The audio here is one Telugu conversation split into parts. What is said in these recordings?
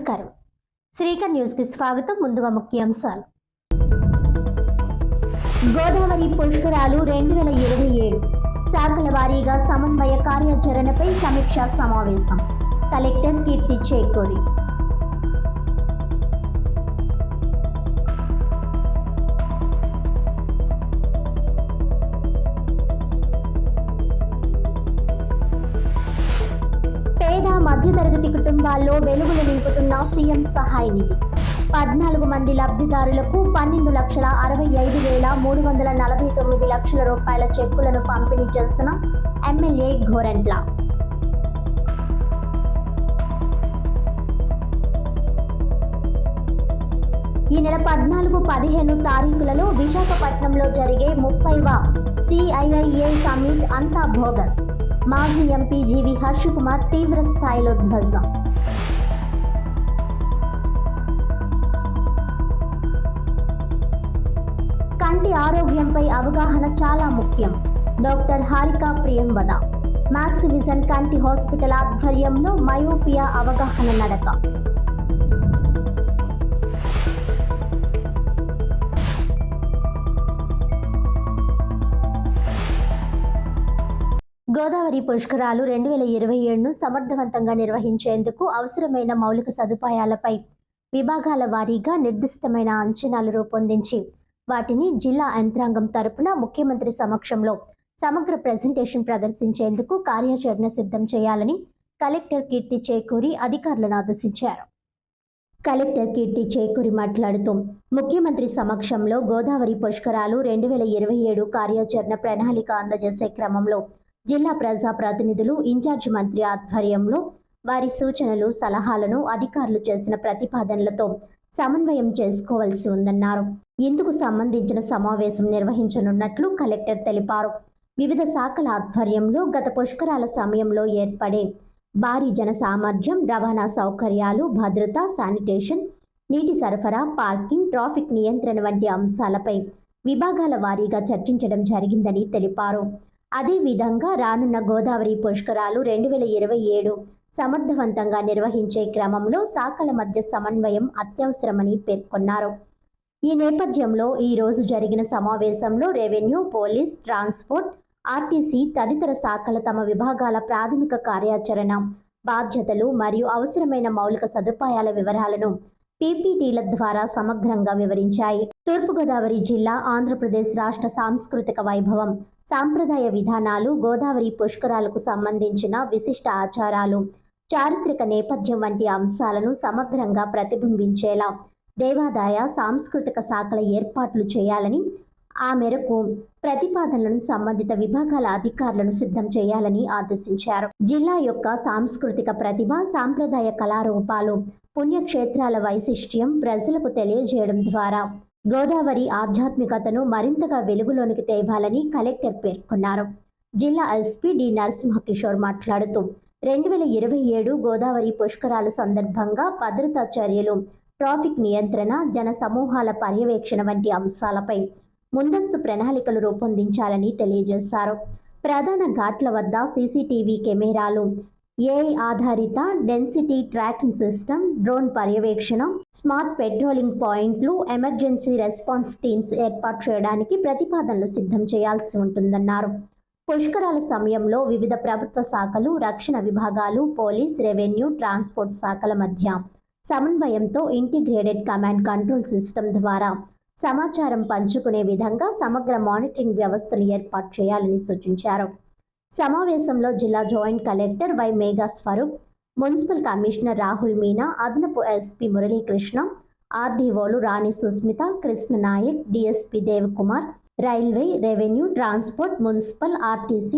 నమస్కారం. శ్రీకర్ న్యూస్ కి స్వాగతం. ముందుగా ముఖ్యాంశాలు. గోదావరి పుష్కరాలు 2027 శాఖల వారీగా సమన్వయ కార్యాచరణపై సమీక్షా సమావేశం. కలెక్టర్ కీర్తి చేకూరి. మధ్యతరగతి కుటుంబాల్లో వెలుగులు నింపుతున్న సీఎం సహాయ నిధి. 14 మంది లబ్ధిదారులకు 12,65,349 లక్షల రూపాయల చెక్కులను పంపిణీ చేసిన ఎమ్మెల్యే గోరంట్ల. ఈ నెల 14, 15 తారీఖులలో విశాఖపట్నంలో జరిగే 30వ CIIA సమ్మిట్ అంతా బోగస్. మాజీ ఎంపీ జీవి హర్షకుమార్ తీవ్ర స్థాయిలో ధ్వజం. కంటి ఆరోగ్యంపై అవగాహన చాలా ముఖ్యం. Doctor Harika Priyamvada. Max vision కంటి హాస్పిటల్ ఆధ్వర్యంలో మయోపియా అవగాహన నడక. గోదావరి పుష్కరాలు 2027ను సమర్థవంతంగా నిర్వహించేందుకు అవసరమైన మౌలిక సదుపాయాలపై విభాగాల వారీగా నిర్దిష్టమైన అంచనాలు రూపొందించి వాటిని జిల్లా యంత్రాంగం తరపున ముఖ్యమంత్రి సమక్షంలో సమగ్ర ప్రెజెంటేషన్ ప్రదర్శించేందుకు కార్యాచరణ సిద్ధం చేయాలని కలెక్టర్ కీర్తి చేకూరి అధికారులను ఆదేశించారు. కలెక్టర్ కీర్తి చేకూరి మాట్లాడుతూ ముఖ్యమంత్రి సమక్షంలో గోదావరి పుష్కరాలు 2027 కార్యాచరణ ప్రణాళిక అందజేసే క్రమంలో జిల్లా ప్రజా ప్రతినిధులు ఇన్ఛార్జి మంత్రి ఆధ్వర్యంలో వారి సూచనలు, సలహాలను అధికారులు చేసిన ప్రతిపాదనలతో సమన్వయం చేసుకోవాల్సి ఉందన్నారు. ఇందుకు సంబంధించిన సమావేశం నిర్వహించనున్నట్లు కలెక్టర్ తెలిపారు. వివిధ శాఖల ఆధ్వర్యంలో గత పుష్కరాల సమయంలో ఏర్పడే భారీ జన సామర్థ్యం, రవాణా సౌకర్యాలు, భద్రత, శానిటేషన్, నీటి సరఫరా, పార్కింగ్, ట్రాఫిక్ నియంత్రణ వంటి అంశాలపై విభాగాల వారీగా చర్చించడం జరిగిందని తెలిపారు. అదేవిధంగా రానున్న గోదావరి పుష్కరాలు 2027 సమర్థవంతంగా నిర్వహించే క్రమంలో శాఖల మధ్య సమన్వయం అత్యవసరమని పేర్కొన్నారు. ఈ నేపథ్యంలో ఈ రోజు జరిగిన సమావేశంలో రెవెన్యూ, పోలీస్, ట్రాన్స్పోర్ట్, ఆర్టీసీ తదితర శాఖల తమ విభాగాల ప్రాథమిక కార్యాచరణ, బాధ్యతలు మరియు అవసరమైన మౌలిక సదుపాయాల వివరాలను PPTల ద్వారా సమగ్రంగా వివరించాయి. తూర్పుగోదావరి జిల్లా, ఆంధ్రప్రదేశ్ రాష్ట్ర సాంస్కృతిక వైభవం, సాంప్రదాయ విధానాలు, గోదావరి పుష్కరాలకు సంబంధించిన విశిష్ట ఆచారాలు, చారిత్రక నేపథ్యం వంటి అంశాలను సమగ్రంగా ప్రతిబింబించేలా దేవాదాయ, సాంస్కృతిక శాఖల ఏర్పాట్లు చేయాలని, ఆ మేరకు ప్రతిపాదనలను సంబంధిత విభాగాల అధికారులను సిద్ధం చేయాలని ఆదేశించారు. జిల్లా యొక్క సాంస్కృతిక ప్రతిభ, సాంప్రదాయ కళారూపాలు, పుణ్యక్షేత్రాల వైశిష్ట్యం ప్రజలకు తెలియజేయడం ద్వారా గోదావరి ఆధ్యాత్మికతను మరింతగా వెలుగులోనికి తేవాలని కలెక్టర్ పేర్కొన్నారు. జిల్లా ఎస్పీ డి నరసింహకిషోర్ మాట్లాడుతూ 2027 గోదావరి పుష్కరాలు సందర్భంగా భద్రతా చర్యలు, ట్రాఫిక్ నియంత్రణ, జన సమూహాల పర్యవేక్షణ వంటి అంశాలపై ముందస్తు ప్రణాళికలు రూపొందించాలని తెలియజేశారు. ప్రధాన ఘాట్ల వద్ద CCTV కెమెరాలు, AI ఆధారిత డెన్సిటీ ట్రాకింగ్ సిస్టమ్, డ్రోన్ పర్యవేక్షణ, స్మార్ట్ పెట్రోలింగ్ పాయింట్లు, ఎమర్జెన్సీ రెస్పాన్స్ టీమ్స్ ఏర్పాటు చేయడానికి ప్రతిపాదనలు సిద్ధం చేయాల్సి ఉంటుందన్నారు. పుష్కరాల సమయంలో వివిధ ప్రభుత్వ శాఖలు, రక్షణ విభాగాలు, పోలీస్, రెవెన్యూ, ట్రాన్స్పోర్ట్ శాఖల మధ్య సమన్వయంతో ఇంటిగ్రేటెడ్ కమాండ్ కంట్రోల్ సిస్టమ్ ద్వారా సమాచారం పంచుకునే విధంగా సమగ్ర మానిటరింగ్ వ్యవస్థను ఏర్పాటు చేయాలని సూచించారు. సమావేశంలో జిల్లా joint collector Y Megha Swaroop, municipal commissioner Rahul Meena, అదనపు SP మురళీకృష్ణ, RDOలు Rani Susmitha, Krishnanayak, DSP Devakumar, railway, revenue, transport, municipal, RTC,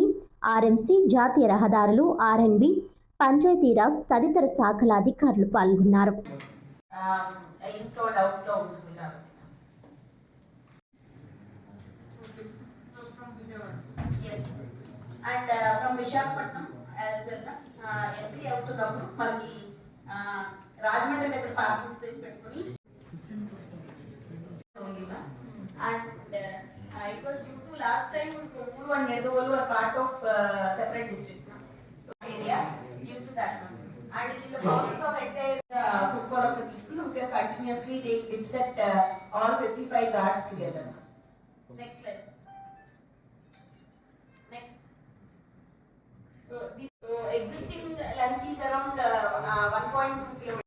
RMC, జాతీయ రహదారులు, R&B, పంచాయతీరాజ్ తదితర శాఖల అధికారులు పాల్గొన్నారు. And from Visakhapatnam as well entry అవుతున్నప్పుడు మనకి రాజమండ్రి దగ్గర పార్కింగ్ స్పేస్ పెట్టుకుని and it was due to last time Kovvur and Nidadavolu are part of separate district so area due to that and in the process of entire food for continuously take dips at all 55 guards together. Next slide. Next. So existing length is around 1.2 km.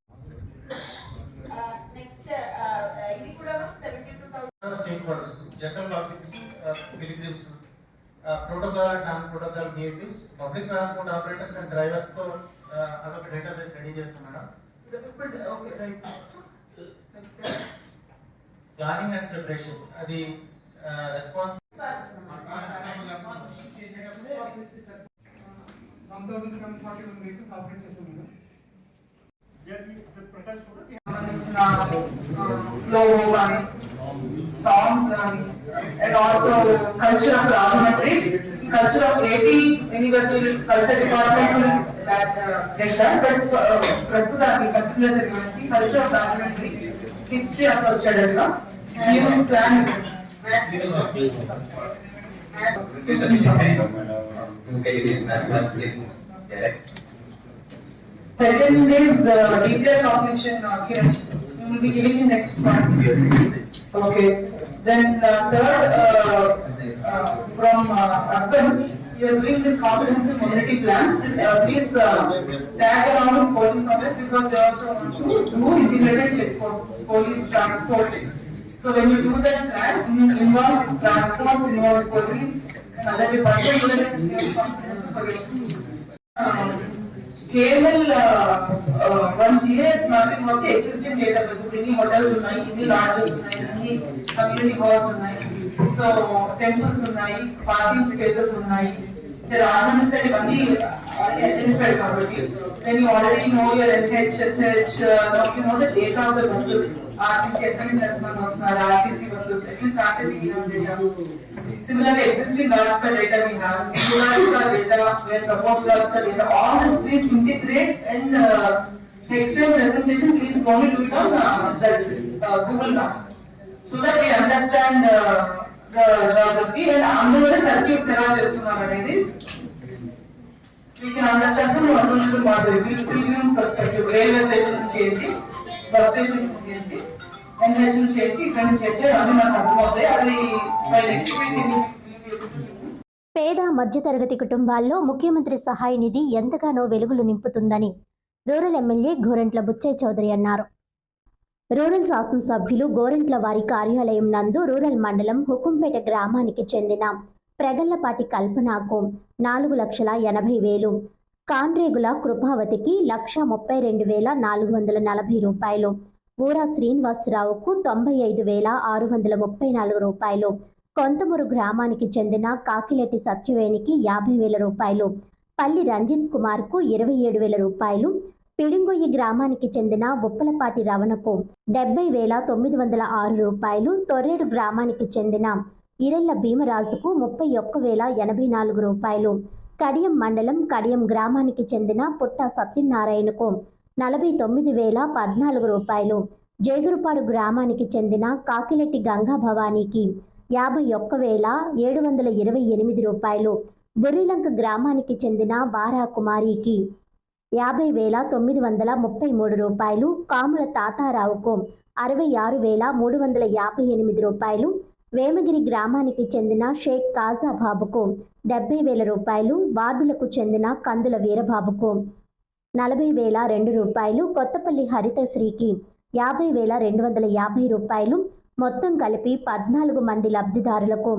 Next, ఇది కూడా 72,000 stakeholders, general public, pilgrims, protocol and non-protocol vehicles, public transport operators and drivers తో అదొక డేటాబేస్ రెడీ చేస్తాం madam. Okay, right. Next. Planning and preparation అది రెస్పాన్స్ 1,741 vehicles operate చేస్తున్నాం. logo and songs and also culture of Rajahmundry, culture of AP University culture department will get that, but prastuta particular culture of Rajahmundry, history of culture anga new plan Second is DPR cognition, Kiran. You will be giving in next one. Okay. Then third, from Urban, you are doing this comprehensive mobility plan. Please tag along with police office because they also want to do integrated checkposts, police, transport. So when you do that plan, you involve transport, involve police, and other departments so that you have comprehensive KML one GIS mapping of the existing database. Many hotels ఉన్నాయి, many lodges ఉన్నాయి, many community halls ఉన్నాయి, so temples ఉన్నాయి, parking spaces ఉన్నాయి. There are many side ఇవన్నీ already identified కాబట్టి. Then you already know your NH, SH, you know the data of the buses. RTC ఎక్కడి నుంచి ఎంతమంది వస్తున్నారు, RTC buses, at least RTC data. Similarly, existing guards data we have, new guards data, where proposed guards data, all this please integrate and next time presentation please only do it on that Google Map so that we understand the geography and అందులోనే circuits ఎలా చేస్తున్నారు అనేది we can understand from tourism pilgrims perspective. Railway station నుంచి ఏంటి, bus station నుంచి ఏంటి, NH నుంచి ఏంటి, ఇక్కడ నుంచి ఏంటి అన్ని మనకు అర్థమవుతాయి. అది by next week పేద మధ్యతరగతి కుటుంబాల్లో ముఖ్యమంత్రి సహాయ నిధి ఎంతగానో వెలుగులు నింపుతుందని రూరల్ ఎమ్మెల్యే గోరంట్ల బుచ్చయ్య చౌదరి అన్నారు. రూరల్ శాసనసభ్యులు గోరంట్ల వారి కార్యాలయం నందు రూరల్ మండలం హుకుంపేట గ్రామానికి చెందిన ప్రగల్లపాటి కల్పనకు 4,80,000, కాన్రేగుల కృపావతికి 1,32,440 రూపాయలు, ఊరా శ్రీనివాసరావుకు 95,634 రూపాయలు, కొంతమూరు గ్రామానికి చెందిన కాకిలెట్టి సత్యవేనికి 50,000 రూపాయలు, పల్లి రంజిత్ కుమార్కు 27,000 రూపాయలు, పిడింగొయ్యి గ్రామానికి చెందిన ఉప్పలపాటి రవణకు 70,906 రూపాయలు, తొర్రేడు గ్రామానికి చెందిన ఇరెళ్ల భీమరాజుకు 31,084 రూపాయలు, కడియం మండలం కడియం గ్రామానికి చెందిన పుట్ట సత్యనారాయణకు 49,014 రూపాయలు, జేగురుపాడు గ్రామానికి చెందిన కాకిలెట్టి గంగా భవానీకి 51,728 రూపాయలు, బుర్రిలంక గ్రామానికి చెందిన బారా కుమారికి 50,933 రూపాయలు, కాముల తాతారావుకు 66,358 రూపాయలు, వేమగిరి గ్రామానికి చెందిన షేక్ కాజాబాబుకు 70,000 రూపాయలు, వార్డులకు చెందిన కందుల వీరబాబుకు 40,002 రూపాయలు, కొత్తపల్లి హరితశ్రీకి 50,250 రూపాయలు, మొత్తం కలిపి 14 మంది లబ్ధిదారులకు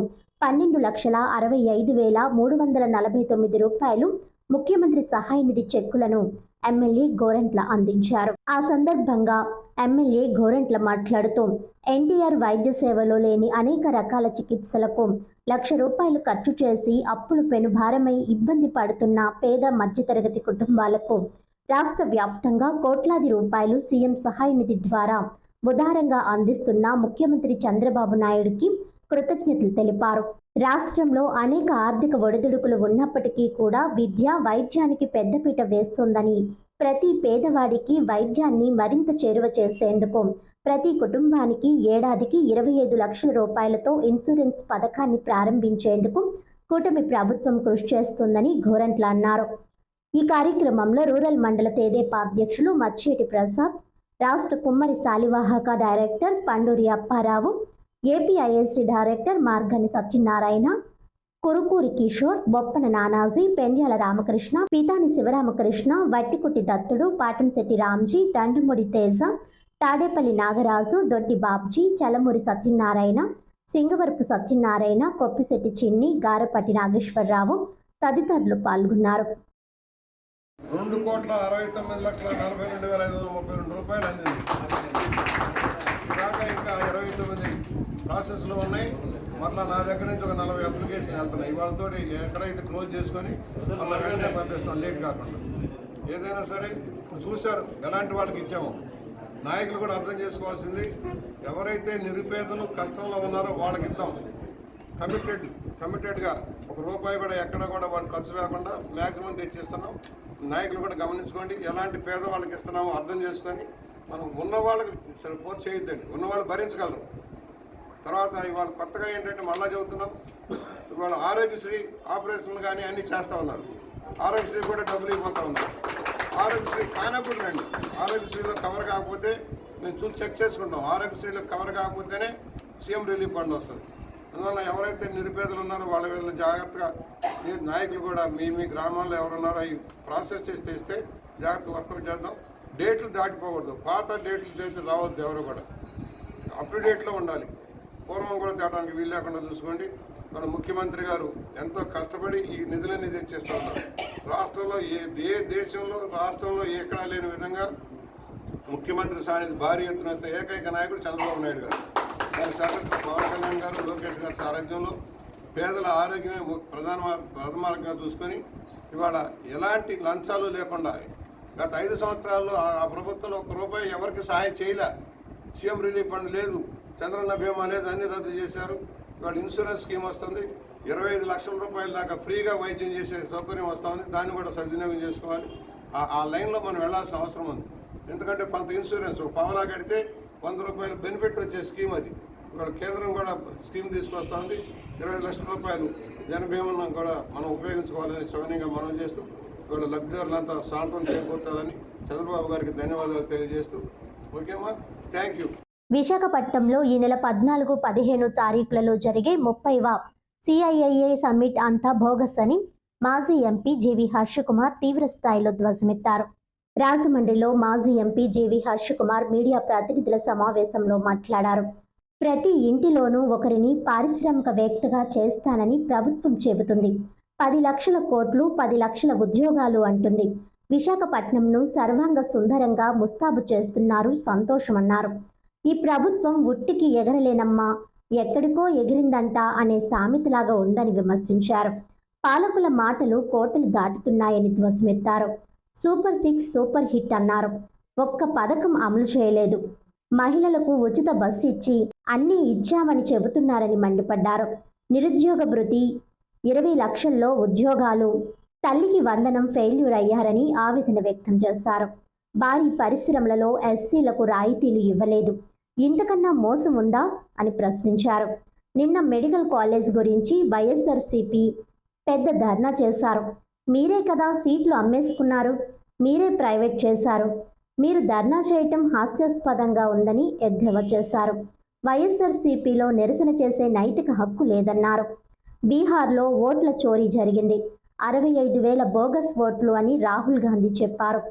12,65,349 రూపాయలు ముఖ్యమంత్రి సహాయ నిధి చెక్కులను ఎమ్మెల్యే గోరంట్ల అందించారు. ఆ సందర్భంగా ఎమ్మెల్యే గోరంట్ల మాట్లాడుతూ ఎన్టీఆర్ వైద్య సేవలో లేని అనేక రకాల చికిత్సలకు 1,00,000 రూపాయలు ఖర్చు చేసి అప్పులు పెనుభారమై ఇబ్బంది పడుతున్న పేద మధ్యతరగతి కుటుంబాలకు రాష్ట్ర వ్యాప్తంగా కోట్లాది రూపాయలు సీఎం సహాయ నిధి ద్వారా ఉదారంగా అందిస్తున్న ముఖ్యమంత్రి చంద్రబాబు నాయుడుకి కృతజ్ఞతలు తెలిపారు. రాష్ట్రంలో అనేక ఆర్థిక ఒడిదుడుకులు ఉన్నప్పటికీ కూడా విద్య, వైద్యానికి పెద్దపీట వేస్తుందని, ప్రతి పేదవాడికి వైద్యాన్ని మరింత చేరువ చేసేందుకు ప్రతి కుటుంబానికి ఏడాదికి 25 లక్షల రూపాయలతో ఇన్సూరెన్స్ పథకాన్ని ప్రారంభించేందుకు కూటమి ప్రభుత్వం కృషి చేస్తుందని గోరంట్ల అన్నారు. ఈ కార్యక్రమంలో రూరల్ మండల తెదేపా అధ్యక్షులు మచ్చేటి ప్రసాద్, రాష్ట్ర Kummari Shalivahaka director Panduri Apparao, APISC director Margani Satyanarayana, Kurukuri Kishore, Boppana Nanaji, Pendyala Ramakrishna, Peethani Sivaramakrishna, Vattikutti Dattudu, Patamsetti Ramji, దండుముడి Teja, Tadepalli Nagaraju, దొడ్డి బాబ్జీ, చలమూరి సత్యనారాయణ, సింగవరపు సత్యనారాయణ, కొప్పిశెట్టి చిన్ని, గారపట్టి నాగేశ్వరరావు తదితరులు పాల్గొన్నారు. 2,69,42,532 రూపాయలు అందింది. ఇలాగా ఇంకా 29 ప్రాసెస్లో ఉన్నాయి. మళ్ళీ నా దగ్గర నుంచి ఒక 40 అప్లికేషన్ వేస్తున్నాయి. ఇవాళతో ఎక్కడైతే క్లోజ్ చేసుకొని మళ్ళీ వెంటనే పంపిస్తాం, లేట్ కాకుండా. ఏదైనా సరే చూశారు ఎలాంటి వాళ్ళకి ఇచ్చాము. నాయకులు కూడా అర్థం చేసుకోవాల్సింది, ఎవరైతే నిరుపేదలు కష్టంలో ఉన్నారో వాళ్ళకి ఇద్దాం. కమిటెడ్గా ₹1 కూడా ఎక్కడ కూడా వాళ్ళు ఖర్చు లేకుండా మ్యాక్సిమం తెచ్చిస్తున్నాం. నాయకులు కూడా గమనించుకోండి, ఎలాంటి పేదవాళ్ళకి ఇస్తున్నామో అర్థం చేసుకొని మనం ఉన్న వాళ్ళకి సరిపోతే చేయొద్దండి. ఉన్నవాళ్ళు భరించగలరు. తర్వాత ఇవాళ కొత్తగా ఏంటంటే మళ్ళా చెబుతున్నాం, ఇవాళ ఆరోగ్యశ్రీ ఆపరేషన్లు కానీ అన్నీ చేస్తూ ఉన్నారు. ఆరోగ్యశ్రీ కూడా డబ్బులు ఇవ్వబోతూ ఉన్నారు. ఆరోగ్యశ్రీ కానప్పుడు రండి. ఆరోగ్యశ్రీలో కవర్ కాకపోతే మేము చూసి చెక్ చేసుకుంటాం. ఆరోగ్యశ్రీలో కవర్ కాకపోతేనే సీఎం రిలీఫ్ ఫండ్ వస్తుంది. అందువల్ల ఎవరైతే నిరుపేదలు ఉన్నారో వాళ్ళ వీళ్ళ జాగ్రత్తగా నాయకులు కూడా మీ గ్రామాల్లో ఎవరున్నారో అవి ప్రాసెస్ చేసి తెస్తే జాగ్రత్త వర్కౌట్ చేద్దాం. డేట్లు దాటిపోకూడదు. పాత డేట్లు రావద్దు. ఎవరు కూడా అప్ టు డేట్లో ఉండాలి. పూర్వం కూడా తేవడానికి వీలు లేకుండా చూసుకోండి. మన ముఖ్యమంత్రి గారు ఎంతో కష్టపడి ఈ నిధులన్నీ తెచ్చేస్తూ ఉన్నారు. రాష్ట్రంలో ఏ దేశంలో రాష్ట్రంలో ఎక్కడా లేని విధంగా ముఖ్యమంత్రి సానిధి భారీ ఎత్తున ఏకైక నాయకుడు చంద్రబాబు నాయుడు గారు. దాని సారథ్యం పవన్ కళ్యాణ్ గారు, లోకేష్ గారి సారథ్యంలో పేదల ఆరోగ్యమే ప్రథమార్గంగా చూసుకొని ఇవాళ ఎలాంటి లంచాలు లేకుండా గత 5 సంవత్సరాల్లో ఆ ప్రభుత్వంలో ₹1 ఎవరికి సహాయం చేయలే. సీఎం రిలీఫ్ ఫండ్ లేదు, చంద్రన్న బీమా లేదు, అన్ని రద్దు చేశారు. ఇవాళ ఇన్సూరెన్స్ స్కీమ్ వస్తుంది. 25 లక్షల రూపాయల దాకా ఫ్రీగా వైద్యం చేసే సౌకర్యం వస్తుంది. దాన్ని కూడా సద్వినియోగం చేసుకోవాలి. ఆ లైన్లో మనం వెళ్లాల్సిన అవసరం ఉంది. ఎందుకంటే కొంత ఇన్సూరెన్స్ పావలా కడితే ₹100 బెనిఫిట్ వచ్చే స్కీమ్ అది. ఇవాళ కేంద్రం కూడా స్కీమ్ తీసుకొస్తుంది. 25 లక్షల రూపాయలు జనభీమను కూడా మనం ఉపయోగించుకోవాలని సవినయంగా మనం చేస్తూ ఇవాళ లబ్ధిదారులంతా సాంత్వనం చేకూర్చాలని చంద్రబాబు గారికి ధన్యవాదాలు తెలియజేస్తూ ఓకేమా, థ్యాంక్ యూ. విశాఖపట్నంలో ఈ నెల 14, 15 తారీఖులలో జరిగే 30వ CIIA సమ్మిట్ అంతా బోగస్ అని మాజీ ఎంపీ జీవి హర్షకుమార్ తీవ్ర స్థాయిలో ధ్వజమెత్తారు. రాజమండ్రిలో మాజీ ఎంపీ జీవి హర్షకుమార్ మీడియా ప్రతినిధుల సమావేశంలో మాట్లాడారు. ప్రతి ఇంటిలోనూ ఒకరిని పారిశ్రామికవేత్తగా చేస్తానని ప్రభుత్వం చెబుతుంది. 10 లక్షల కోట్లు, 10 లక్షల ఉద్యోగాలు అంటుంది. విశాఖపట్నంను సర్వాంగ సుందరంగా ముస్తాబు చేస్తున్నారు, సంతోషమన్నారు. ఈ ప్రభుత్వం ఉట్టికి ఎగరలేనమ్మా, ఎక్కడికో ఎగిరిందంట అనే సామెతలాగా ఉందని విమర్శించారు. పాలకుల మాటలు కోటలు దాటుతున్నాయని ధ్వజమెత్తారు. సూపర్ 6 సూపర్ హిట్ అన్నారు. ఒక్క పథకం అమలు చేయలేదు. మహిళలకు ఉచిత బస్సు ఇచ్చి అన్నీ ఇచ్చామని చెబుతున్నారని మండిపడ్డారు. నిరుద్యోగ భృతి, 20 లక్షల్లో ఉద్యోగాలు, తల్లికి వందనం ఫెయిల్యూర్ అయ్యారని ఆవేదన వ్యక్తం చేశారు. భారీ పరిశ్రమలలో ఎస్సీలకు రాయితీలు ఇవ్వలేదు. ఇంతకన్నా మోసం ఉందా అని ప్రశ్నించారు. నిన్న మెడికల్ కాలేజ్ గురించి వైఎస్ఆర్సీపీ పెద్ద ధర్నా చేశారు. మీరే కదా సీట్లు అమ్మేసుకున్నారు, మీరే ప్రైవేట్ చేశారు, మీరు ధర్నా చేయటం హాస్యాస్పదంగా ఉందని ఎద్దేవా చేశారు. వైఎస్ఆర్సీపీలో నిరసన చేసే నైతిక హక్కు లేదన్నారు. బీహార్లో ఓట్ల చోరీ జరిగింది. 65,000 బోగస్ ఓట్లు అని రాహుల్ గాంధీ చెప్పారు.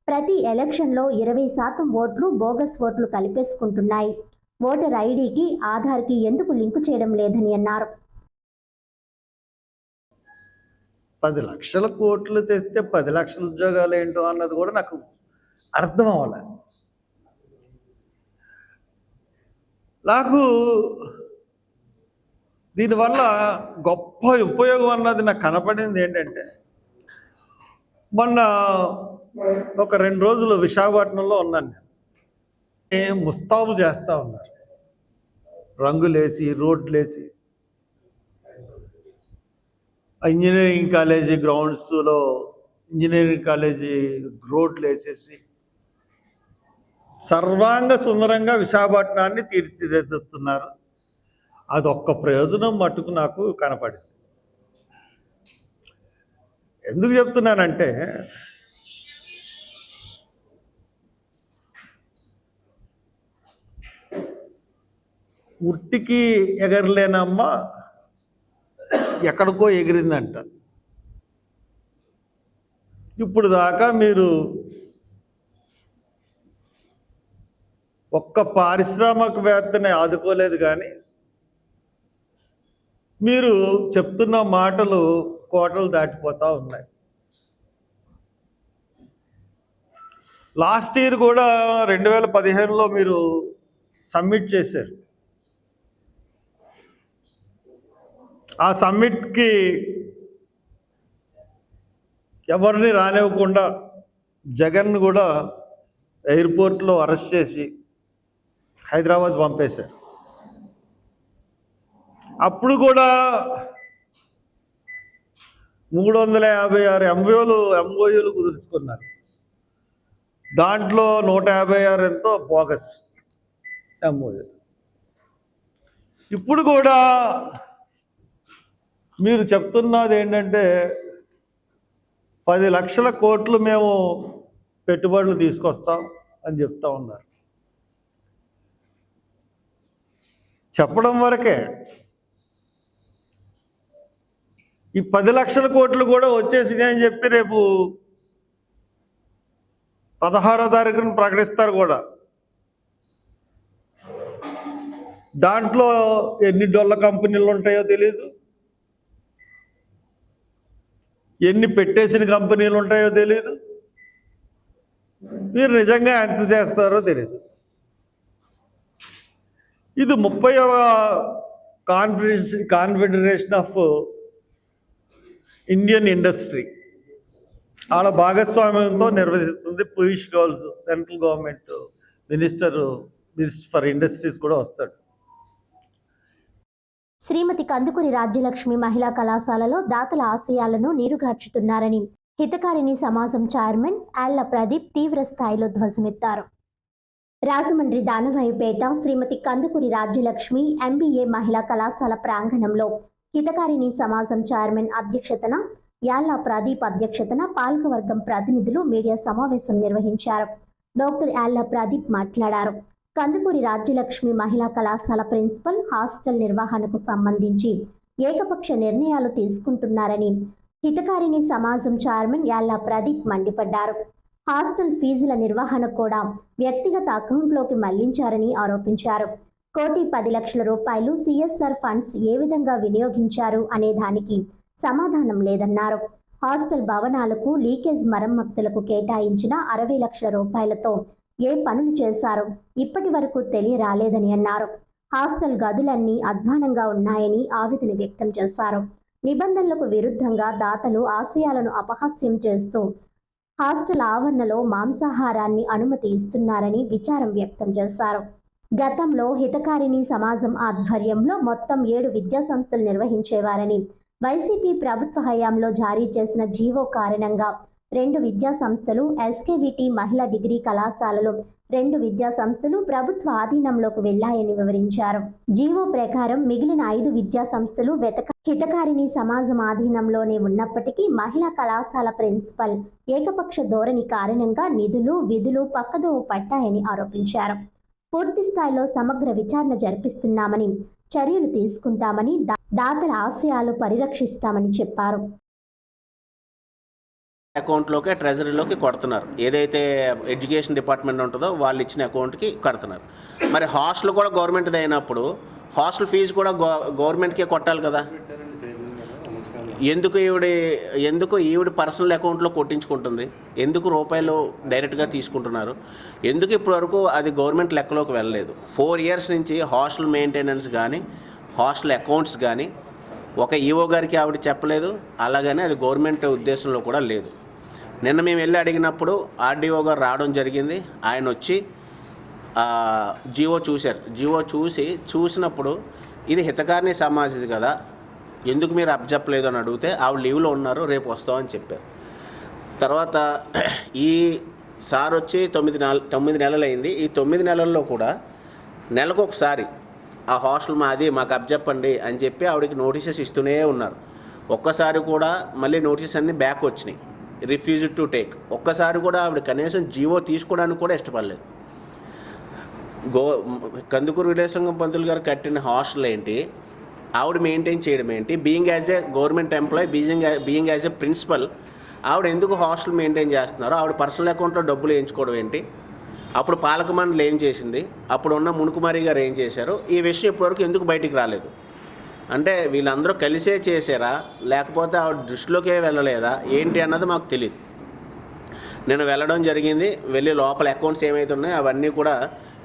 ప్రతి ఎలక్షన్లో 20% ఓట్లు బోగస్ ఓట్లు కలిపేసుకుంటున్నాయి. ఓటర్ ఐడికి ఆధార్కి ఎందుకు లింకు చేయడం లేదని అన్నారు. 10 లక్షల కోట్లు తెస్తే 10 లక్షల ఉద్యోగాలు ఏంటో అన్నది కూడా నాకు అర్థం అవ్వాలి. నాకు దీనివల్ల గొప్ప ఉపయోగం అన్నది నాకు కనపడింది ఏంటంటే, మొన్న ఒక 2 రోజులు విశాఖపట్నంలో ఉన్నాను నేను. ముస్తాబు చేస్తూ ఉన్నారు, రంగులేసి రోడ్లేసి. ఇంజనీరింగ్ కాలేజీ గ్రౌండ్స్లో ఇంజనీరింగ్ కాలేజీ రోడ్లు వేసేసి సర్వాంగ సుందరంగా విశాఖపట్నాన్ని తీర్చిదిద్దుతున్నారు. అదొక్క ప్రయోజనం మట్టుకు నాకు కనపడింది. ఎందుకు చెప్తున్నానంటే, ఉట్టికి ఎగరలేనమ్మ ఎక్కడికో ఎగిరిందంట. ఇప్పుడు దాకా మీరు ఒక్క పారిశ్రామికవేత్తని ఆదుకోలేదు, కానీ మీరు చెప్తున్న మాటలు కోటలు దాటిపోతూ ఉన్నాయి. లాస్ట్ ఇయర్ కూడా 2015లో మీరు సబ్మిట్ చేశారు. ఆ సమ్మిట్కి ఎవరిని రానివ్వకుండా జగన్ కూడా ఎయిర్పోర్ట్లో అరెస్ట్ చేసి హైదరాబాద్ పంపేశారు. అప్పుడు కూడా 356 ఎంఓయూలు కుదుర్చుకున్నారు. దాంట్లో 156 ఎంతో బోగస్ ఎంఓయూ. ఇప్పుడు కూడా మీరు చెప్తున్నది ఏంటంటే 10 లక్షల కోట్లు మేము పెట్టుబడులు తీసుకొస్తాం అని చెప్తా ఉన్నారు. చెప్పడం వరకే. ఈ 10 లక్షల కోట్లు కూడా వచ్చేసినాయి అని చెప్పి రేపు 16వ తారీఖున ప్రకటిస్తారు కూడా. దాంట్లో ఎన్ని డొల్ల కంపెనీలు ఉంటాయో తెలియదు, ఎన్ని పెట్టేసిన కంపెనీలు ఉంటాయో తెలియదు, మీరు నిజంగా ఎంత చేస్తారో తెలియదు. ఇది 30వ కాన్ఫెడరేషన్ ఆఫ్ ఇండియన్ ఇండస్ట్రీ వాళ్ళ భాగస్వామ్యంతో నిర్వహిస్తుంది. Piyush Goyal central government minister for industries కూడా వస్తాడు. శ్రీమతి కందుకూరి రాజ్యలక్ష్మి మహిళా కళాశాలలో దాతల ఆశయాలను నీరుగార్చుతున్నారని హితకారిణి సమాజం చైర్మన్ ఆళ్ల ప్రదీప్ తీవ్ర స్థాయిలో ధ్వజమెత్తారు. రాజమండ్రి దానవాయిపేట శ్రీమతి కందుకూరి రాజ్యలక్ష్మి MBA మహిళా కళాశాల ప్రాంగణంలో హితకారిణి సమాజం చైర్మన్ అధ్యక్షతన యాళ్ల ప్రదీప్ అధ్యక్షతన పాలకవర్గం ప్రతినిధులు మీడియా సమావేశం నిర్వహించారు. డాక్టర్ యాళ్ల ప్రదీప్ మాట్లాడారు. కందుకూరి రాజ్యలక్ష్మి మహిళా కళాశాల ప్రిన్సిపల్ హాస్టల్ నిర్వహణకు సంబంధించి ఏకపక్ష నిర్ణయాలు తీసుకుంటున్నారని హితకారిణి సమాజం చైర్మన్ యాళ్ల ప్రదీప్ మండిపడ్డారు. హాస్టల్ ఫీజుల నిర్వహణ కూడా వ్యక్తిగత అకౌంట్లోకి మళ్లించారని ఆరోపించారు. 1,10,00,000 రూపాయలు CSR ఫండ్స్ ఏ విధంగా వినియోగించారు అనే దానికి సమాధానం లేదన్నారు. హాస్టల్ భవనాలకు లీకేజ్ మరమ్మతులకు కేటాయించిన 60 లక్షల రూపాయలతో ఏ పనులు చేశారో ఇప్పటి వరకు తెలియరాలేదని అన్నారు. హాస్టల్ గదులన్నీ అధ్వానంగా ఉన్నాయని ఆవేదన వ్యక్తం చేశారు. నిబంధనలకు విరుద్ధంగా దాతలు ఆశయాలను అపహాస్యం చేస్తూ హాస్టల్ ఆవరణలో మాంసాహారాన్ని అనుమతి ఇస్తున్నారని విచారం వ్యక్తం చేశారు. గతంలో హితకారిణి సమాజం ఆధ్వర్యంలో మొత్తం 7 విద్యా సంస్థలు నిర్వహించేవారని, వైసీపీ ప్రభుత్వ హయాంలో జారీ చేసిన జీవో కారణంగా 2 విద్యా సంస్థలు, SKVT మహిళా డిగ్రీ కళాశాలలు 2 విద్యా సంస్థలు ప్రభుత్వ ఆధీనంలోకి వెళ్లాయని వివరించారు. జీవో ప్రకారం మిగిలిన 5 విద్యా సంస్థలు హితకారిణి సమాజం ఆధీనంలోనే ఉన్నప్పటికీ మహిళా కళాశాల ప్రిన్సిపల్ ఏకపక్ష ధోరణి కారణంగా నిధులు, విధులు పక్కదోవ పట్టాయని ఆరోపించారు. పూర్తి స్థాయిలో సమగ్ర విచారణ జరిపిస్తున్నామని, చర్యలు తీసుకుంటామని, దాతల ఆశయాలు పరిరక్షిస్తామని చెప్పారు. అకౌంట్లోకి ట్రెజరీలోకి కొడుతున్నారు. ఏదైతే ఎడ్యుకేషన్ డిపార్ట్మెంట్ ఉంటుందో వాళ్ళు ఇచ్చిన అకౌంట్కి కడుతున్నారు. మరి హాస్టల్ కూడా గవర్నమెంట్ది అయినప్పుడు హాస్టల్ ఫీజు కూడా గవర్నమెంట్కే కొట్టాలి కదా. ఎందుకు ఈవిడ పర్సనల్ అకౌంట్లో కొట్టించుకుంటుంది? ఎందుకు రూపాయలు డైరెక్ట్గా తీసుకుంటున్నారు? ఎందుకు ఇప్పటివరకు అది గవర్నమెంట్ లెక్కలోకి వెళ్ళలేదు? 4 ఇయర్స్ నుంచి హాస్టల్ మెయింటెనెన్స్ కానీ హాస్టల్ అకౌంట్స్ కానీ ఒక ఈఓ గారికి ఆవిడ చెప్పలేదు. అలాగనే అది గవర్నమెంట్ ఉద్దేశంలో కూడా లేదు. నిన్న మేము వెళ్ళి అడిగినప్పుడు ఆర్డీఓ గారు రావడం జరిగింది. ఆయన వచ్చి జీవో చూశారు. జీవో చూసినప్పుడు ఇది హితకారిణి సమాజది కదా, ఎందుకు మీరు అప్పచెప్పలేదు అని అడిగితే ఆవిడ లీవ్లో ఉన్నారు, రేపు వస్తామని చెప్పారు. తర్వాత ఈ సార్ వచ్చి 9 నెలలు అయింది. ఈ 9 నెలల్లో కూడా నెలకు ఒకసారి ఆ హాస్టల్ మాకు అప్పచెప్పండి అని చెప్పి ఆవిడకి నోటీసెస్ ఇస్తూనే ఉన్నారు. ఒక్కసారి కూడా మళ్ళీ నోటీస్ అన్నీ బ్యాక్ వచ్చినాయి, రిఫ్యూజ్డ్ టు టేక్. ఒక్కసారి కూడా ఆవిడ కనీసం జీవో తీసుకోవడానికి కూడా ఇష్టపడలేదు. కందుకూరు విలాసంగం పంతులు గారు కట్టిన హాస్టల్ ఏంటి, ఆవిడ మెయింటైన్ చేయడం ఏంటి, being as a government employee, being as a principal ఆవిడ ఎందుకు హాస్టల్ మెయింటైన్ చేస్తున్నారు, ఆవిడ పర్సనల్ అకౌంట్లో డబ్బులు వేయించుకోవడం ఏంటి, అప్పుడు పాలక మండలి ఏం చేసింది, అప్పుడు ఉన్న మునుకుమారి గారు ఏం చేశారు, ఈ విషయం ఇప్పటివరకు ఎందుకు బయటికి రాలేదు? అంటే వీళ్ళందరూ కలిసే చేశారా, లేకపోతే ఆవిడ దృష్టిలోకే వెళ్ళలేదా ఏంటి అన్నది మాకు తెలియదు. నేను వెళ్ళడం జరిగింది, వెళ్ళి లోపల అకౌంట్స్ ఏమైతే ఉన్నాయో అవన్నీ కూడా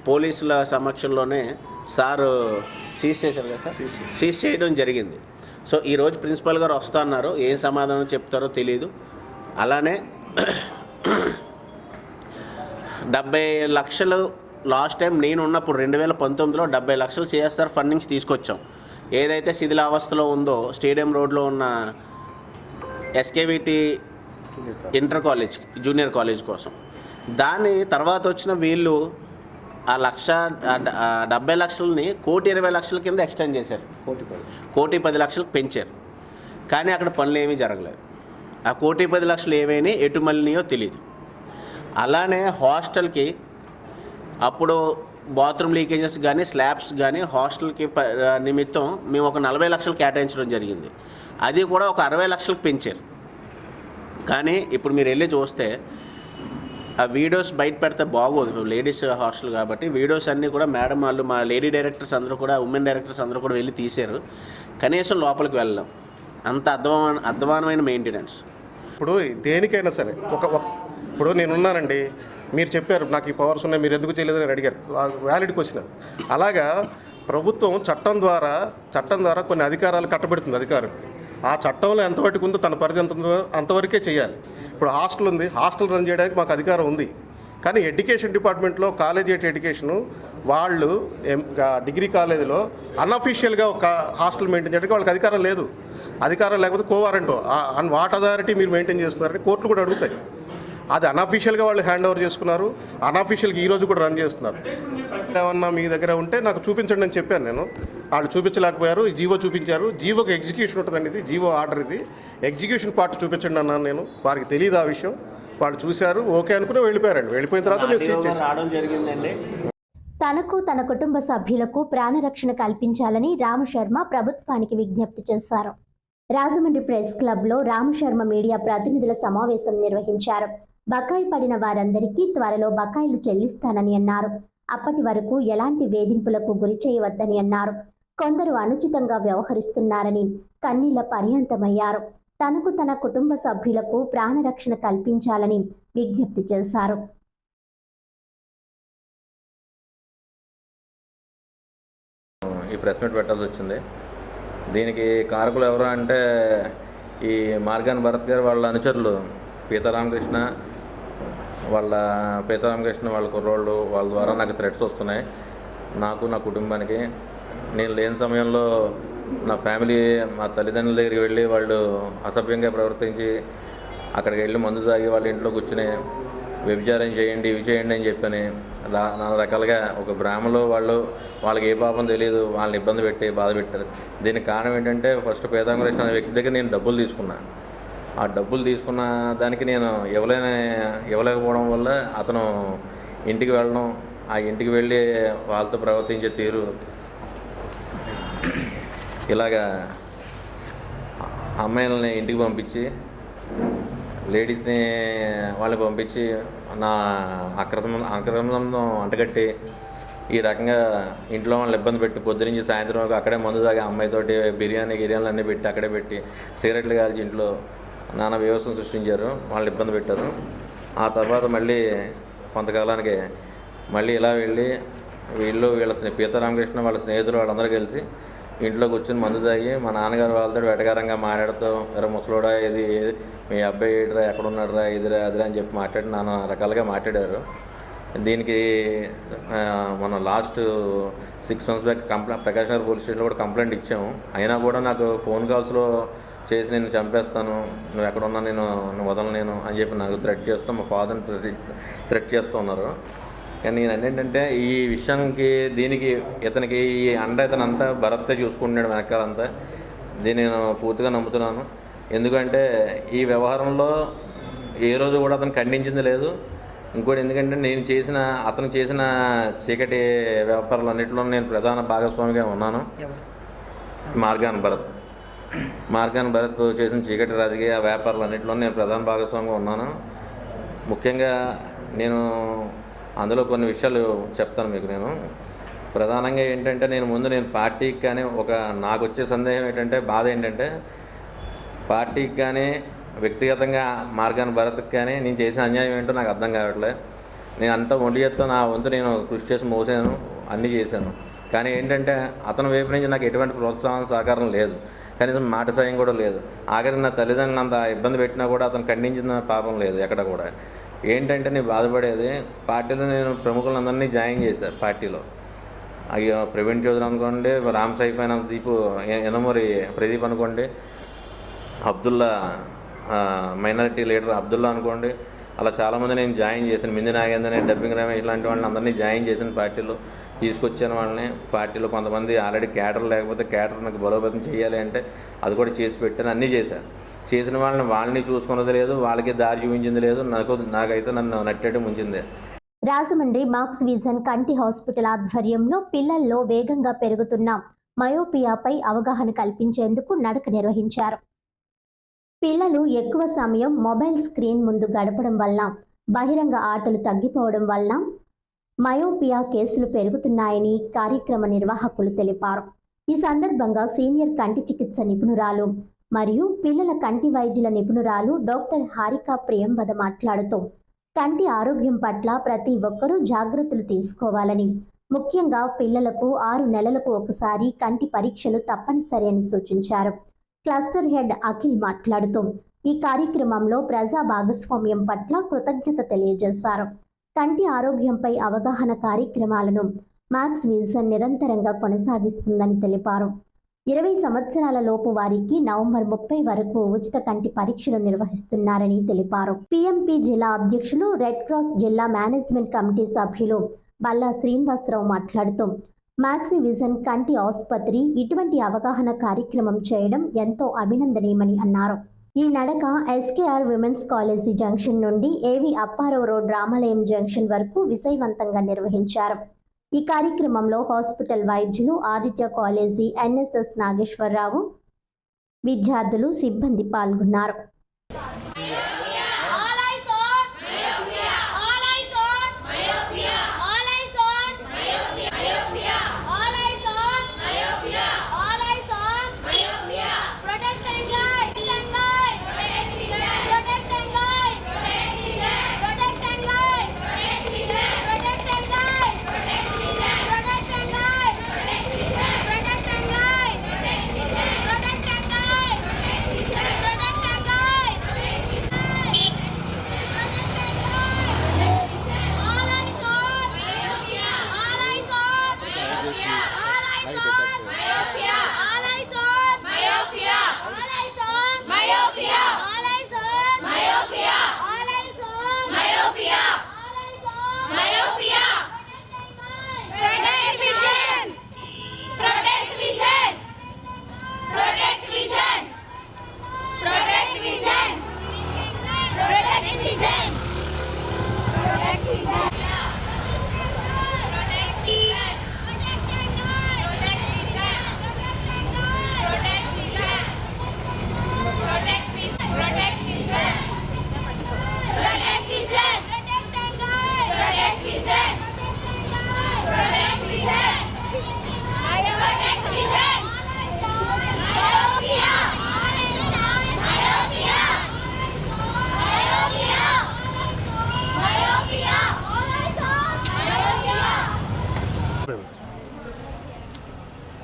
పోలీసుల సమక్షంలోనే సార్ సీజ్ చేశారు కదా సార్, సీజ్ చేయడం జరిగింది. సో ఈరోజు ప్రిన్సిపల్ గారు వస్తా అన్నారు, ఏం సమాధానం చెప్తారో తెలియదు. అలానే 70 లక్షలు లాస్ట్ టైం నేను ఉన్నప్పుడు 2019లో 70 లక్షలు సిఎస్ఆర్ ఫండింగ్స్ తీసుకొచ్చాం. ఏదైతే శిథిలావస్థలో ఉందో స్టేడియం రోడ్లో ఉన్న SKVT inter college junior college కోసం, దాని తర్వాత వచ్చిన వీళ్ళు ఆ 70 లక్షలని 1,20,00,000 కింద ఎక్స్టెండ్ చేశారు, 1,10,00,000 పెంచారు. కానీ అక్కడ పనులు ఏమీ జరగలేదు. ఆ 1,10,00,000 ఏమైనా ఎటు మళ్ళీయో తెలియదు. అలానే హాస్టల్కి అప్పుడు బాత్రూమ్ లీకేజెస్ కానీ స్లాబ్స్ కానీ హాస్టల్కి నిమిత్తం మేము ఒక 40 లక్షలు కేటాయించడం జరిగింది. అది కూడా ఒక 60 లక్షలకు పెంచారు. కానీ ఇప్పుడు మీరు వెళ్ళి చూస్తే ఆ వీడియోస్ బయట పెడితే బాగోదు, లేడీస్ హాస్టల్ కాబట్టి వీడియోస్ అన్నీ కూడా మేడం వాళ్ళు, మా లేడీ డైరెక్టర్స్ అందరూ కూడా, ఉమెన్ డైరెక్టర్స్ అందరూ కూడా వెళ్ళి తీశారు. కనీసం లోపలికి వెళ్ళాం. అంత అధ్వానమైన మెయింటెనెన్స్. ఇప్పుడు దేనికైనా సరే ఇప్పుడు నేనున్నానండి, మీరు చెప్పారు నాకు ఈ పవర్స్ ఉన్నాయి, మీరు ఎందుకు చేయలేదని అడిగారు, వ్యాలిడ్ క్వశ్చన్ అది. అలాగా ప్రభుత్వం చట్టం ద్వారా కొన్ని అధికారాలు కట్టబెడుతుంది అధికారులకి. ఆ చట్టంలో ఎంతవరకు ఉందో తన పరిధి ఎంత ఉందో అంతవరకే చేయాలి. ఇప్పుడు హాస్టల్ ఉంది, హాస్టల్ రన్ చేయడానికి మాకు అధికారం ఉంది. కానీ ఎడ్యుకేషన్ డిపార్ట్మెంట్లో కాలేజియేట్ ఎడ్యుకేషను వాళ్ళు డిగ్రీ కాలేజీలో అన్అఫీషియల్గా ఒక హాస్టల్ మెయింటైన్ చేయడానికి వాళ్ళకి అధికారం లేదు. అధికారం లేకపోతే కోవారంటో వాట్ అథారిటీ మీరు మెయింటైన్ చేస్తున్నారని కోర్టులు కూడా అడుగుతాయి. అది అన్అఫీషియల్గా వాళ్ళు హ్యాండ్ ఓవర్ చేసుకున్నారు, అన్అఫీషియల్గా ఈరోజు కూడా రన్ చేస్తున్నారు. ఏమన్నా మీ దగ్గర ఉంటే నాకు చూపించండి అని చెప్పాను నేను. వాళ్ళు చూపించలేకపోయారు, జీవో చూపించారు. జీవోకి ఎగ్జిక్యూషన్ ఉంటుందండి, ఇది జీవో ఆర్డర్, ఇది ఎగ్జిక్యూషన్ పార్ట్ చూపించండి అన్నాను నేను. వారికి తెలియదు ఆ విషయం, వాళ్ళు చూశారు, ఓకే అనుకుని వెళ్ళిపోయారండి. వెళ్ళిపోయిన తర్వాత నేను సీజ్ చేశాను. తనకు తన కుటుంబ సభ్యులకు ప్రాణరక్షణ కల్పించాలని రామశర్మ ప్రభుత్వానికి విజ్ఞప్తి చేశారు. రాజమండ్రి ప్రెస్ క్లబ్లో రామశర్మ మీడియా ప్రతినిధుల సమావేశం నిర్వహించారు. బకాయి పడిన వారందరికీ త్వరలో బకాయిలు చెల్లిస్తానని అన్నారు. అప్పటి వరకు ఎలాంటి వేధింపులకు గురి చేయవద్దని అన్నారు. కొందరు అనుచితంగా వ్యవహరిస్తున్నారని కన్నీళ్ల పర్యంతమయ్యారు. తనకు తన కుటుంబ సభ్యులకు ప్రాణరక్షణ కల్పించాలని విజ్ఞప్తి చేశారు. ఈ ప్రెస్ మీట్ పెట్టాల్సి వచ్చింది. దీనికి కారకులు ఎవరు అంటే ఈ మార్గాన్ భరత్ గారు వాళ్ళ అనుచరులు పీతారామకృష్ణ వాళ్ళ కుర్రోళ్ళు, వాళ్ళ ద్వారా నాకు థ్రెట్స్ వస్తున్నాయి. నాకు నా కుటుంబానికి. నేను లేని సమయంలో నా ఫ్యామిలీ, మా తల్లిదండ్రుల దగ్గరికి వెళ్ళి వాళ్ళు అసభ్యంగా ప్రవర్తించి అక్కడికి వెళ్ళి మందు తాగి వాళ్ళ ఇంట్లో కూర్చుని వ్యభిచారం చేయండి, ఇవి చేయండి అని చెప్పని నానా రకాలుగా ఒక బ్రాహ్మణులు వాళ్ళకి ఏ పాపం తెలియదు, వాళ్ళని ఇబ్బంది పెట్టి బాధ పెట్టారు. దీనికి కారణం ఏంటంటే ఫస్ట్ పీతాంబరేష్ అనే వ్యక్తి దగ్గర నేను డబ్బులు తీసుకున్నా. ఆ డబ్బులు తీసుకున్న దానికి నేను ఇవ్వలేకపోవడం వల్ల అతను ఇంటికి వెళ్ళడం, ఆ ఇంటికి వెళ్ళి వాళ్ళతో ప్రవర్తించే తీరు ఇలాగా అమ్మాయిలని ఇంటికి పంపించి లేడీస్ని వాళ్ళని పంపించి నా అక్రమంలో అంటగట్టి ఈ రకంగా ఇంట్లో వాళ్ళని ఇబ్బంది పెట్టి పొద్దునుంచి సాయంత్రం వరకు అక్కడే మందు తాగి అమ్మాయితోటి గిర్యానీలు అన్నీ పెట్టి అక్కడే పెట్టి సిగరెట్లు కాల్చి ఇంట్లో నానా వ్యవస్థను సృష్టించారు, వాళ్ళని ఇబ్బంది పెట్టారు. ఆ తర్వాత మళ్ళీ కొంతకాలానికి మళ్ళీ ఇలా వెళ్ళి వీళ్ళ పీతారామకృష్ణ వాళ్ళ స్నేహితులు వాళ్ళందరూ కలిసి ఇంట్లో కూర్చొని మందు తాగి మా నాన్నగారు వాళ్ళతో వెటకారంగా మాట్లాడుతూ ఎరా ముసలోడా, ఇది మీ అబ్బాయి ఏడిరా, ఎక్కడున్నాడురా, ఇదిరా అదిరా అని చెప్పి నానా రకాలుగా మాట్లాడారు. దీనికి మనం last 6 months back Prakash Nagar police స్టేషన్లో కూడా కంప్లైంట్ ఇచ్చాము. అయినా కూడా నాకు ఫోన్ కాల్స్లో చేసి నేను చంపేస్తాను, నువ్వు ఎక్కడున్నా నేను వదలను అని చెప్పి నాకు థ్రెట్ చేస్తూ మా ఫాదర్ని థ్రెట్ చేస్తూ ఉన్నారు. కానీ నేను ఏంటంటే ఈ విషయానికి దీనికి ఇతనికి ఈ ఇతనంతా భరతే చూసుకుంటున్నాడు వెనకాలంతా. దీన్ని నేను పూర్తిగా నమ్ముతున్నాను. ఎందుకంటే ఈ వ్యవహారంలో ఏ రోజు కూడా అతను ఖండించింది లేదు, ఇంకోటి ఎందుకంటే అతను చేసిన చీకటి వ్యాపారాలన్నింటిలో నేను ప్రధాన భాగస్వామిగా ఉన్నాను. మార్గాన్ భరత్ చేసిన చీకటి రాజకీయ వ్యాపారాలన్నింటిలో నేను ప్రధాన భాగస్వామిగా ఉన్నాను. ముఖ్యంగా నేను అందులో కొన్ని విషయాలు చెప్తాను మీకు. నేను ప్రధానంగా ఏంటంటే నేను పార్టీకి కానీ నాకు వచ్చే సందేహం ఏంటంటే, బాధ ఏంటంటే, పార్టీకి కానీ వ్యక్తిగతంగా మార్గాన్ భరత్కి కానీ నేను చేసిన అన్యాయం ఏంటో నాకు అర్థం కావట్లేదు. నేను అంతా ఒంటి చేత్తో నా వంతు నేను కృషి చేసి మోసాను, అన్నీ చేశాను. కానీ ఏంటంటే అతని వైపు నుంచి నాకు ఎటువంటి ప్రోత్సాహం సహకారం లేదు, కనీసం మాట సాయం కూడా లేదు. ఆఖరికి నా తల్లిదండ్రులు అంత ఇబ్బంది పెట్టినా కూడా అతను ఖండించిన పాపం లేదు ఎక్కడ కూడా. ఏంటంటే నేను బాధపడేది, పార్టీలో నేను ప్రముఖులందరినీ జాయిన్ చేశాను పార్టీలో. అయ్యో ప్రవీణ్ చౌదరి అనుకోండి, రామ్ సాయి పైన యనమూరి ప్రదీప్ అనుకోండి, అబ్దుల్లా మైనారిటీ లీడర్ అబ్దుల్లా అనుకోండి, అలా చాలామంది నేను జాయిన్ చేశాను. మింది నాగేంద్ర, డబ్బింగ్ రమేష్ లాంటి వాళ్ళని అందరినీ జాయిన్ చేసిన పార్టీలో తీసుకొచ్చాను. వాళ్ళని పార్టీలో కొంతమంది ఆల్రెడీ క్యాడర్ లేకపోతే క్యాడర్కి బలోపేతం చేయాలి అంటే అది కూడా చేసి పెట్టాను, అన్నీ చేశాను. చేసిన వాళ్ళని చూసుకున్నది లేదు, వాళ్ళకి దారి చూపించింది లేదు, నాకైతే నన్ను నట్టేట ముంచింది. రాజమండ్రి మార్క్స్ విజన్ కంటి హాస్పిటల్ ఆధ్వర్యంలో పిల్లల్లో వేగంగా పెరుగుతున్న మయోపియాపై అవగాహన కల్పించేందుకు నడక నిర్వహించారు. పిల్లలు ఎక్కువ సమయం మొబైల్ స్క్రీన్ ముందు గడపడం వల్ల, బహిరంగ ఆటలు తగ్గిపోవడం వల్ల మయోపియా కేసులు పెరుగుతున్నాయని కార్యక్రమ నిర్వాహకులు తెలిపారు. ఈ సందర్భంగా సీనియర్ కంటి చికిత్స నిపుణురాలు మరియు పిల్లల కంటి వైద్యుల నిపుణురాలు డాక్టర్ హారిక ప్రియంవద మాట్లాడుతూ, కంటి ఆరోగ్యం పట్ల ప్రతి ఒక్కరూ జాగ్రత్తలు తీసుకోవాలని, ముఖ్యంగా పిల్లలకు 6 నెలలకు ఒకసారి కంటి పరీక్షలు తప్పనిసరి అని సూచించారు. క్లస్టర్ హెడ్ అఖిల్ మాట్లాడుతూ, ఈ కార్యక్రమంలో ప్రజా భాగస్వామ్యం పట్ల కృతజ్ఞత తెలియజేశారు. కంటి ఆరోగ్యంపై అవగాహన కార్యక్రమాలను మార్క్స్ విజన్ నిరంతరంగా కొనసాగిస్తుందని తెలిపారు. 20 సంవత్సరాల లోపు వారికి నవంబర్ 30 వరకు ఉచిత కంటి పరీక్షలు నిర్వహిస్తున్నారని తెలిపారు. పిఎంపి జిల్లా అధ్యక్షులు, రెడ్ క్రాస్ జిల్లా మేనేజ్మెంట్ కమిటీ సభ్యులు బల్లా శ్రీనివాసరావు మాట్లాడుతూ, మార్క్స్ విజన్ కంటి ఆసుపత్రి ఇటువంటి అవగాహన కార్యక్రమం చేయడం ఎంతో అభినందనీయమని అన్నారు. ఈ నడక ఎస్కేఆర్ విమెన్స్ కాలేజీ జంక్షన్ నుండి ఏవి అప్పారావు రోడ్ రామాలయం జంక్షన్ వరకు విజయవంతంగా నిర్వహించారు. ఈ కార్యక్రమంలో హాస్పిటల్ వైద్యులు, ఆదిత్య కాలేజీ ఎన్ఎస్ఎస్ నాగేశ్వరరావు, విద్యార్థులు, సిబ్బంది పాల్గొన్నారు.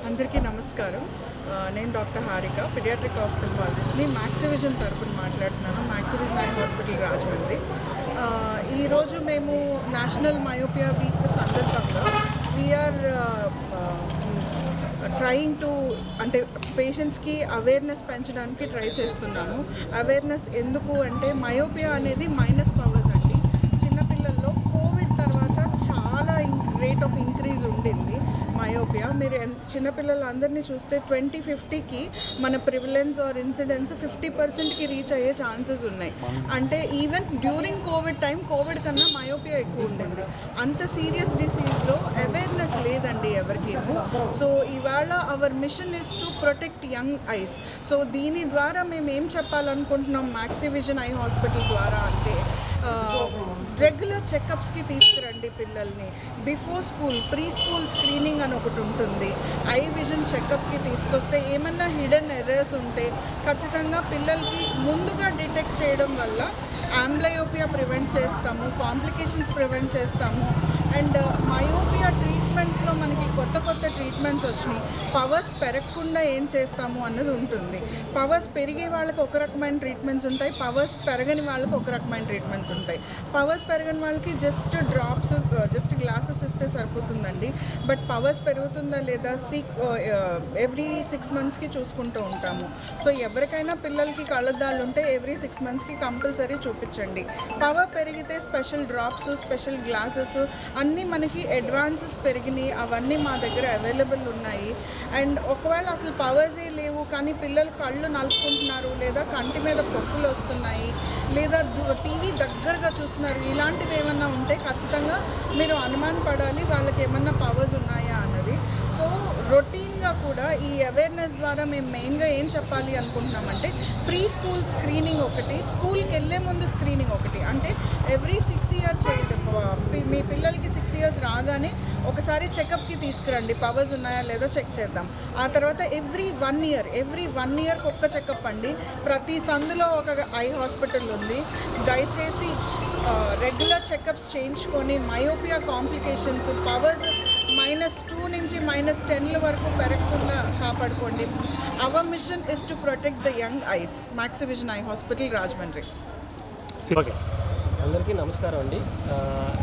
అందరికీ నమస్కారం. నేను డాక్టర్ హారిక, పీడియాట్రిక్ ఆఫ్థల్మాలజిస్ట్ని. మార్క్స్ విజన్ తరపున మాట్లాడుతున్నాను. Marks vision eye hospital Rajahmundry. ఈరోజు మేము నేషనల్ మయోపియా వీక్ సందర్భంగా వీఆర్ ట్రయింగ్ టు పేషెంట్స్కి అవేర్నెస్ పెంచడానికి ట్రై చేస్తున్నాము. అవేర్నెస్ ఎందుకు అంటే, మయోపియా అనేది మైనస్ పవర్స్ అండి. చిన్నపిల్లల్లో కోవిడ్ తర్వాత చాలా రేట్ ఆఫ్ ఇంక్రీజ్ ఉండింది మయోపియా మీరు చిన్నపిల్లలందరినీ చూస్తే 2050కి మన ప్రివిలెన్స్ ఆర్ ఇన్సిడెన్స్ 50%కి రీచ్ అయ్యే ఛాన్సెస్ ఉన్నాయి. అంటే ఈవెన్ డ్యూరింగ్ కోవిడ్ కన్నా మయోపియా ఎక్కువ ఉండింది. అంత సీరియస్ డిసీజ్లో అవేర్నెస్ లేదండి ఎవరికి. సో ఇవాళ hour machine is to protect young ice. So దీని ద్వారా మేము ఏం చెప్పాలనుకుంటున్నాం మ్యాక్సివిజన్ ఐ హాస్పిటల్ ద్వారా అంటే రెగ్యులర్ చెకప్స్కి తీసుకురండి పిల్లల్ని. Before school pre school screening అని ఒకటి ఉంటుంది. ఐ విజన్ చెకప్కి తీసుకొస్తే ఏమన్నా హిడెన్ ఎర్రర్స్ ఉంటే ఖచ్చితంగా పిల్లలకి ముందుగా డిటెక్ట్ చేయడం వల్ల ఆంబ్లయోపియా ప్రివెంట్ చేస్తాము, కాంప్లికేషన్స్ ప్రివెంట్ చేస్తాము. అండ్ మయోపియా ట్రీట్మెంట్స్లో మనకి కొత్త ట్రీట్మెంట్స్ వచ్చినాయి. పవర్స్ పెరగకుండా ఏం చేస్తాము అన్నది ఉంటుంది. పవర్స్ పెరిగే వాళ్ళకి ఒక రకమైన ట్రీట్మెంట్స్ ఉంటాయి, పవర్స్ పెరగని వాళ్ళకి ఒక రకమైన ట్రీట్మెంట్స్ ఉంటాయి. పవర్స్ పెరగని వాళ్ళకి జస్ట్ డ్రాప్స్ జస్ట్ గ్లాసెస్ ఇస్తే సరిపోతుందండి. బట్ పవర్స్ పెరుగుతుందా లేదా ఎవ్రీ 6 monthsకి చూసుకుంటూ ఉంటాము. సో ఎవరికైనా పిల్లలకి కళ్ళద్దాలు ఉంటే ఎవ్రీ 6 monthsకి కంపల్సరీ చూపించండి. పవర్ పెరిగితే స్పెషల్ డ్రాప్స్, స్పెషల్ గ్లాసెస్ అన్నీ మనకి అడ్వాన్సెస్ పెరిగినాయి, అవన్నీ మా దగ్గర అవైలబుల్ ఉన్నాయి. అండ్ ఒకవేళ అసలు పవర్సే లేవు కానీ పిల్లలు కళ్ళు నలుపుకుంటున్నారు, లేదా కంటి మీద పొక్కులు వస్తున్నాయి, లేదా టీవీ దగ్గరగా చూస్తున్నారు, ఇలాంటివి ఏమన్నా ఉంటే ఖచ్చితంగా మీరు అనుమానపడాలి వాళ్ళకి ఏమన్నా పవర్స్ ఉన్నాయా అన్నది. సో రొటీన్గా కూడా ఈ అవేర్నెస్ ద్వారా మేము మెయిన్గా ఏం చెప్పాలి అనుకుంటున్నామంటే ప్రీ స్కూల్ స్క్రీనింగ్ ఒకటి, స్కూల్కి వెళ్ళే ముందు స్క్రీనింగ్ ఒకటి. అంటే ఎవ్రీ 6 year చైల్డ్ మీ పిల్లలకి 6 years రాగానే ఒకసారి చెకప్కి తీసుకురండి, పవర్స్ ఉన్నాయా లేదా చెక్ చేద్దాం. ఆ తర్వాత ఎవ్రీ 1 yearకి ఒక్క చెకప్ అండి. ప్రతి సందులో ఒక ఐ హాస్పిటల్ ఉంది. దయచేసి రెగ్యులర్ చెకప్స్ చేయించుకొని మయోపియా కాంప్లికేషన్స్, పవర్స్ -2 నుంచి -10 వరకు పెరగకుండా కాపాడుకోండి. Hour machine is to protect the young ice. Maxivision I hospital, Rajahmundry. అందరికీ నమస్కారం అండి.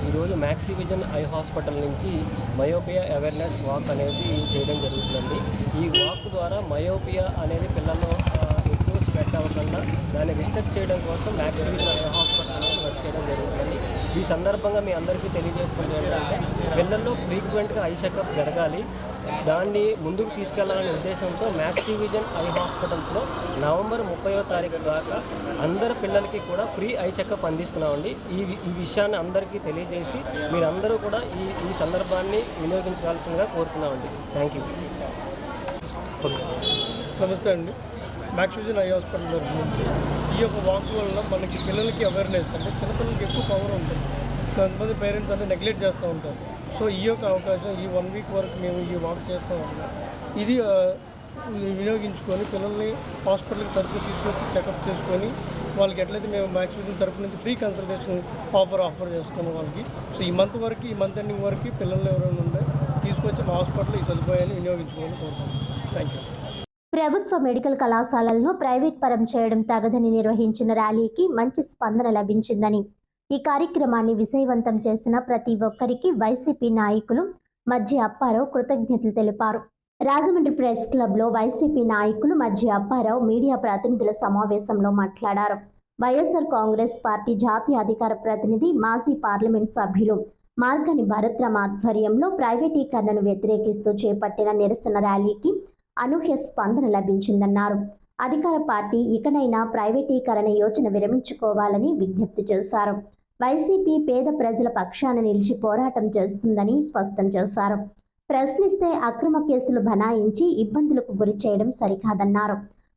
ఈరోజు మ్యాక్సివిజన్ ఐ హాస్పిటల్ నుంచి మయోపియా అవేర్నెస్ వాక్ అనేది చేయడం జరుగుతుందండి. ఈ వాక్ ద్వారా మయోపియా అనేది పిల్లల్లో ఎక్కువ స్ప్రెడ్ అవ్వకుండా దాన్ని రిస్ట్రిక్ట్ చేయడం కోసం మ్యాక్సివిజన్ ఐ హాస్పిటల్ అనేది వర్క్ చేయడం జరుగుతుందండి. ఈ సందర్భంగా మీ అందరికీ తెలియజేసుకుంటే ఏంటంటే పిల్లల్లో ఫ్రీక్వెంట్గా ఐ చెకప్ జరగాలి. దాన్ని ముందుకు తీసుకెళ్లాలనే ఉద్దేశంతో మ్యాక్సివిజన్ ఐ హాస్పిటల్స్లో నవంబర్ 30వ తారీఖు దాకా అందరు పిల్లలకి కూడా ఫ్రీ ఐ చెకప్ అందిస్తున్నామండి. ఈ విషయాన్ని అందరికీ తెలియజేసి మీరందరూ కూడా ఈ సందర్భాన్ని వినియోగించాల్సిందిగా కోరుతున్నామండి. Thank you. నమస్తే అండి. మ్యాక్సివిజన్ ఐ హాస్పిటల్ తరఫు నుంచి ఈ యొక్క వాక్ వల్ల మనకి పిల్లలకి అవేర్నెస్, అంటే చిన్నపిల్లలకి ఎక్కువ పవర్ ఉంటుంది, కొంతమంది పేరెంట్స్ అంటే నెగ్లెక్ట్ చేస్తూ ఉంటారు. సో ఈ యొక్క అవకాశం ఈ 1 week వరకు మేము ఈ వాక్ చేస్తూ ఉంటాం. ఇది వినియోగించుకొని పిల్లల్ని హాస్పిటల్కి తరఫు తీసుకొచ్చి చెకప్ చేసుకొని వాళ్ళకి ఎట్లయితే మేము మ్యాక్సివిజన్ తరఫు నుంచి ఫ్రీ కన్సల్టేషన్ ఆఫర్ చేసుకున్నాం వాళ్ళకి. సో ఈ మంత్ ఎండింగ్ వరకు పిల్లలు ఎవరైనా ఉంటే తీసుకొచ్చి మా హాస్పిటల్లో ఈ సదుపాయాన్ని వినియోగించుకోవాలని కోరుతున్నాం. Thank you. ప్రభుత్వ మెడికల్ కళాశాలలను ప్రైవేట్ పరం చేయడం తగదని నిర్వహించిన ర్యాలీకి మంచి స్పందన లభించిందని, ఈ కార్యక్రమాన్ని విజయవంతం చేసిన ప్రతి ఒక్కరికి వైసీపీ నాయకులు మధ్య అప్పారావు కృతజ్ఞతలు తెలిపారు. రాజమండ్రి ప్రెస్ క్లబ్లో వైసీపీ నాయకులు మధ్య అప్పారావు మీడియా ప్రతినిధుల సమావేశంలో మాట్లాడారు. వైఎస్ఆర్ కాంగ్రెస్ పార్టీ జాతీయ అధికార ప్రతినిధి, మాజీ పార్లమెంట్ సభ్యులు మార్గాని భరత్రామ్ ఆధ్వర్యంలో ప్రైవేటీకరణను వ్యతిరేకిస్తూ చేపట్టిన నిరసన ర్యాలీకి అనూహ్య స్పందన లభించిందన్నారు. అధికార పార్టీ ఇకనైనా ప్రైవేటీకరణ యోచన విరమించుకోవాలని విజ్ఞప్తి చేశారు. వైసీపీ పేద ప్రజల పక్షాన నిలిచి పోరాటం చేస్తుందని స్పష్టం చేశారు. ప్రశ్నిస్తే అక్రమ కేసులు బనాయించి ఇబ్బందులకు గురి చేయడం సరికాదన్నారు.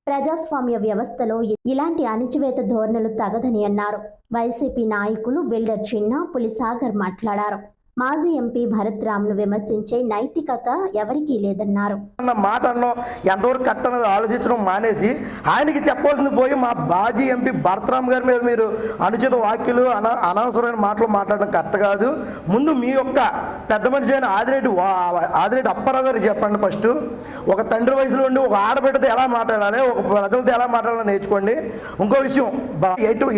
ప్రజాస్వామ్య వ్యవస్థలో ఇలాంటి అణిచివేత ధోరణులు తగదని అన్నారు. వైసీపీ నాయకులు బిల్డర్ చిన్న, పులిసాగర్ మాట్లాడారు. మాజీ ఎంపీ భరత్రామ్ను విమర్శించే నైతికత ఎవరికీ లేదన్నారు. మాట ఎంతవరకు కట్టనది ఆలోచించడం మానేసి ఆయనకి చెప్పాల్సింది పోయి మా మాజీ ఎంపీ భరత్రామ్ గారి మీద మీరు అనుచిత వాక్యులు, అనవసరమైన మాటలు మాట్లాడడం కరెక్ట్ కాదు. ముందు మీ యొక్క పెద్ద మనిషి అయిన ఆదిరెడ్డి అప్పారావు గారు చెప్పండి. ఫస్ట్ ఒక తండ్రి వయసులో ఉండి ఒక ఆడబిడ్డతో ఎలా మాట్లాడాలి, ఒక ప్రజలతో ఎలా మాట్లాడాలో నేర్చుకోండి. ఇంకో విషయం,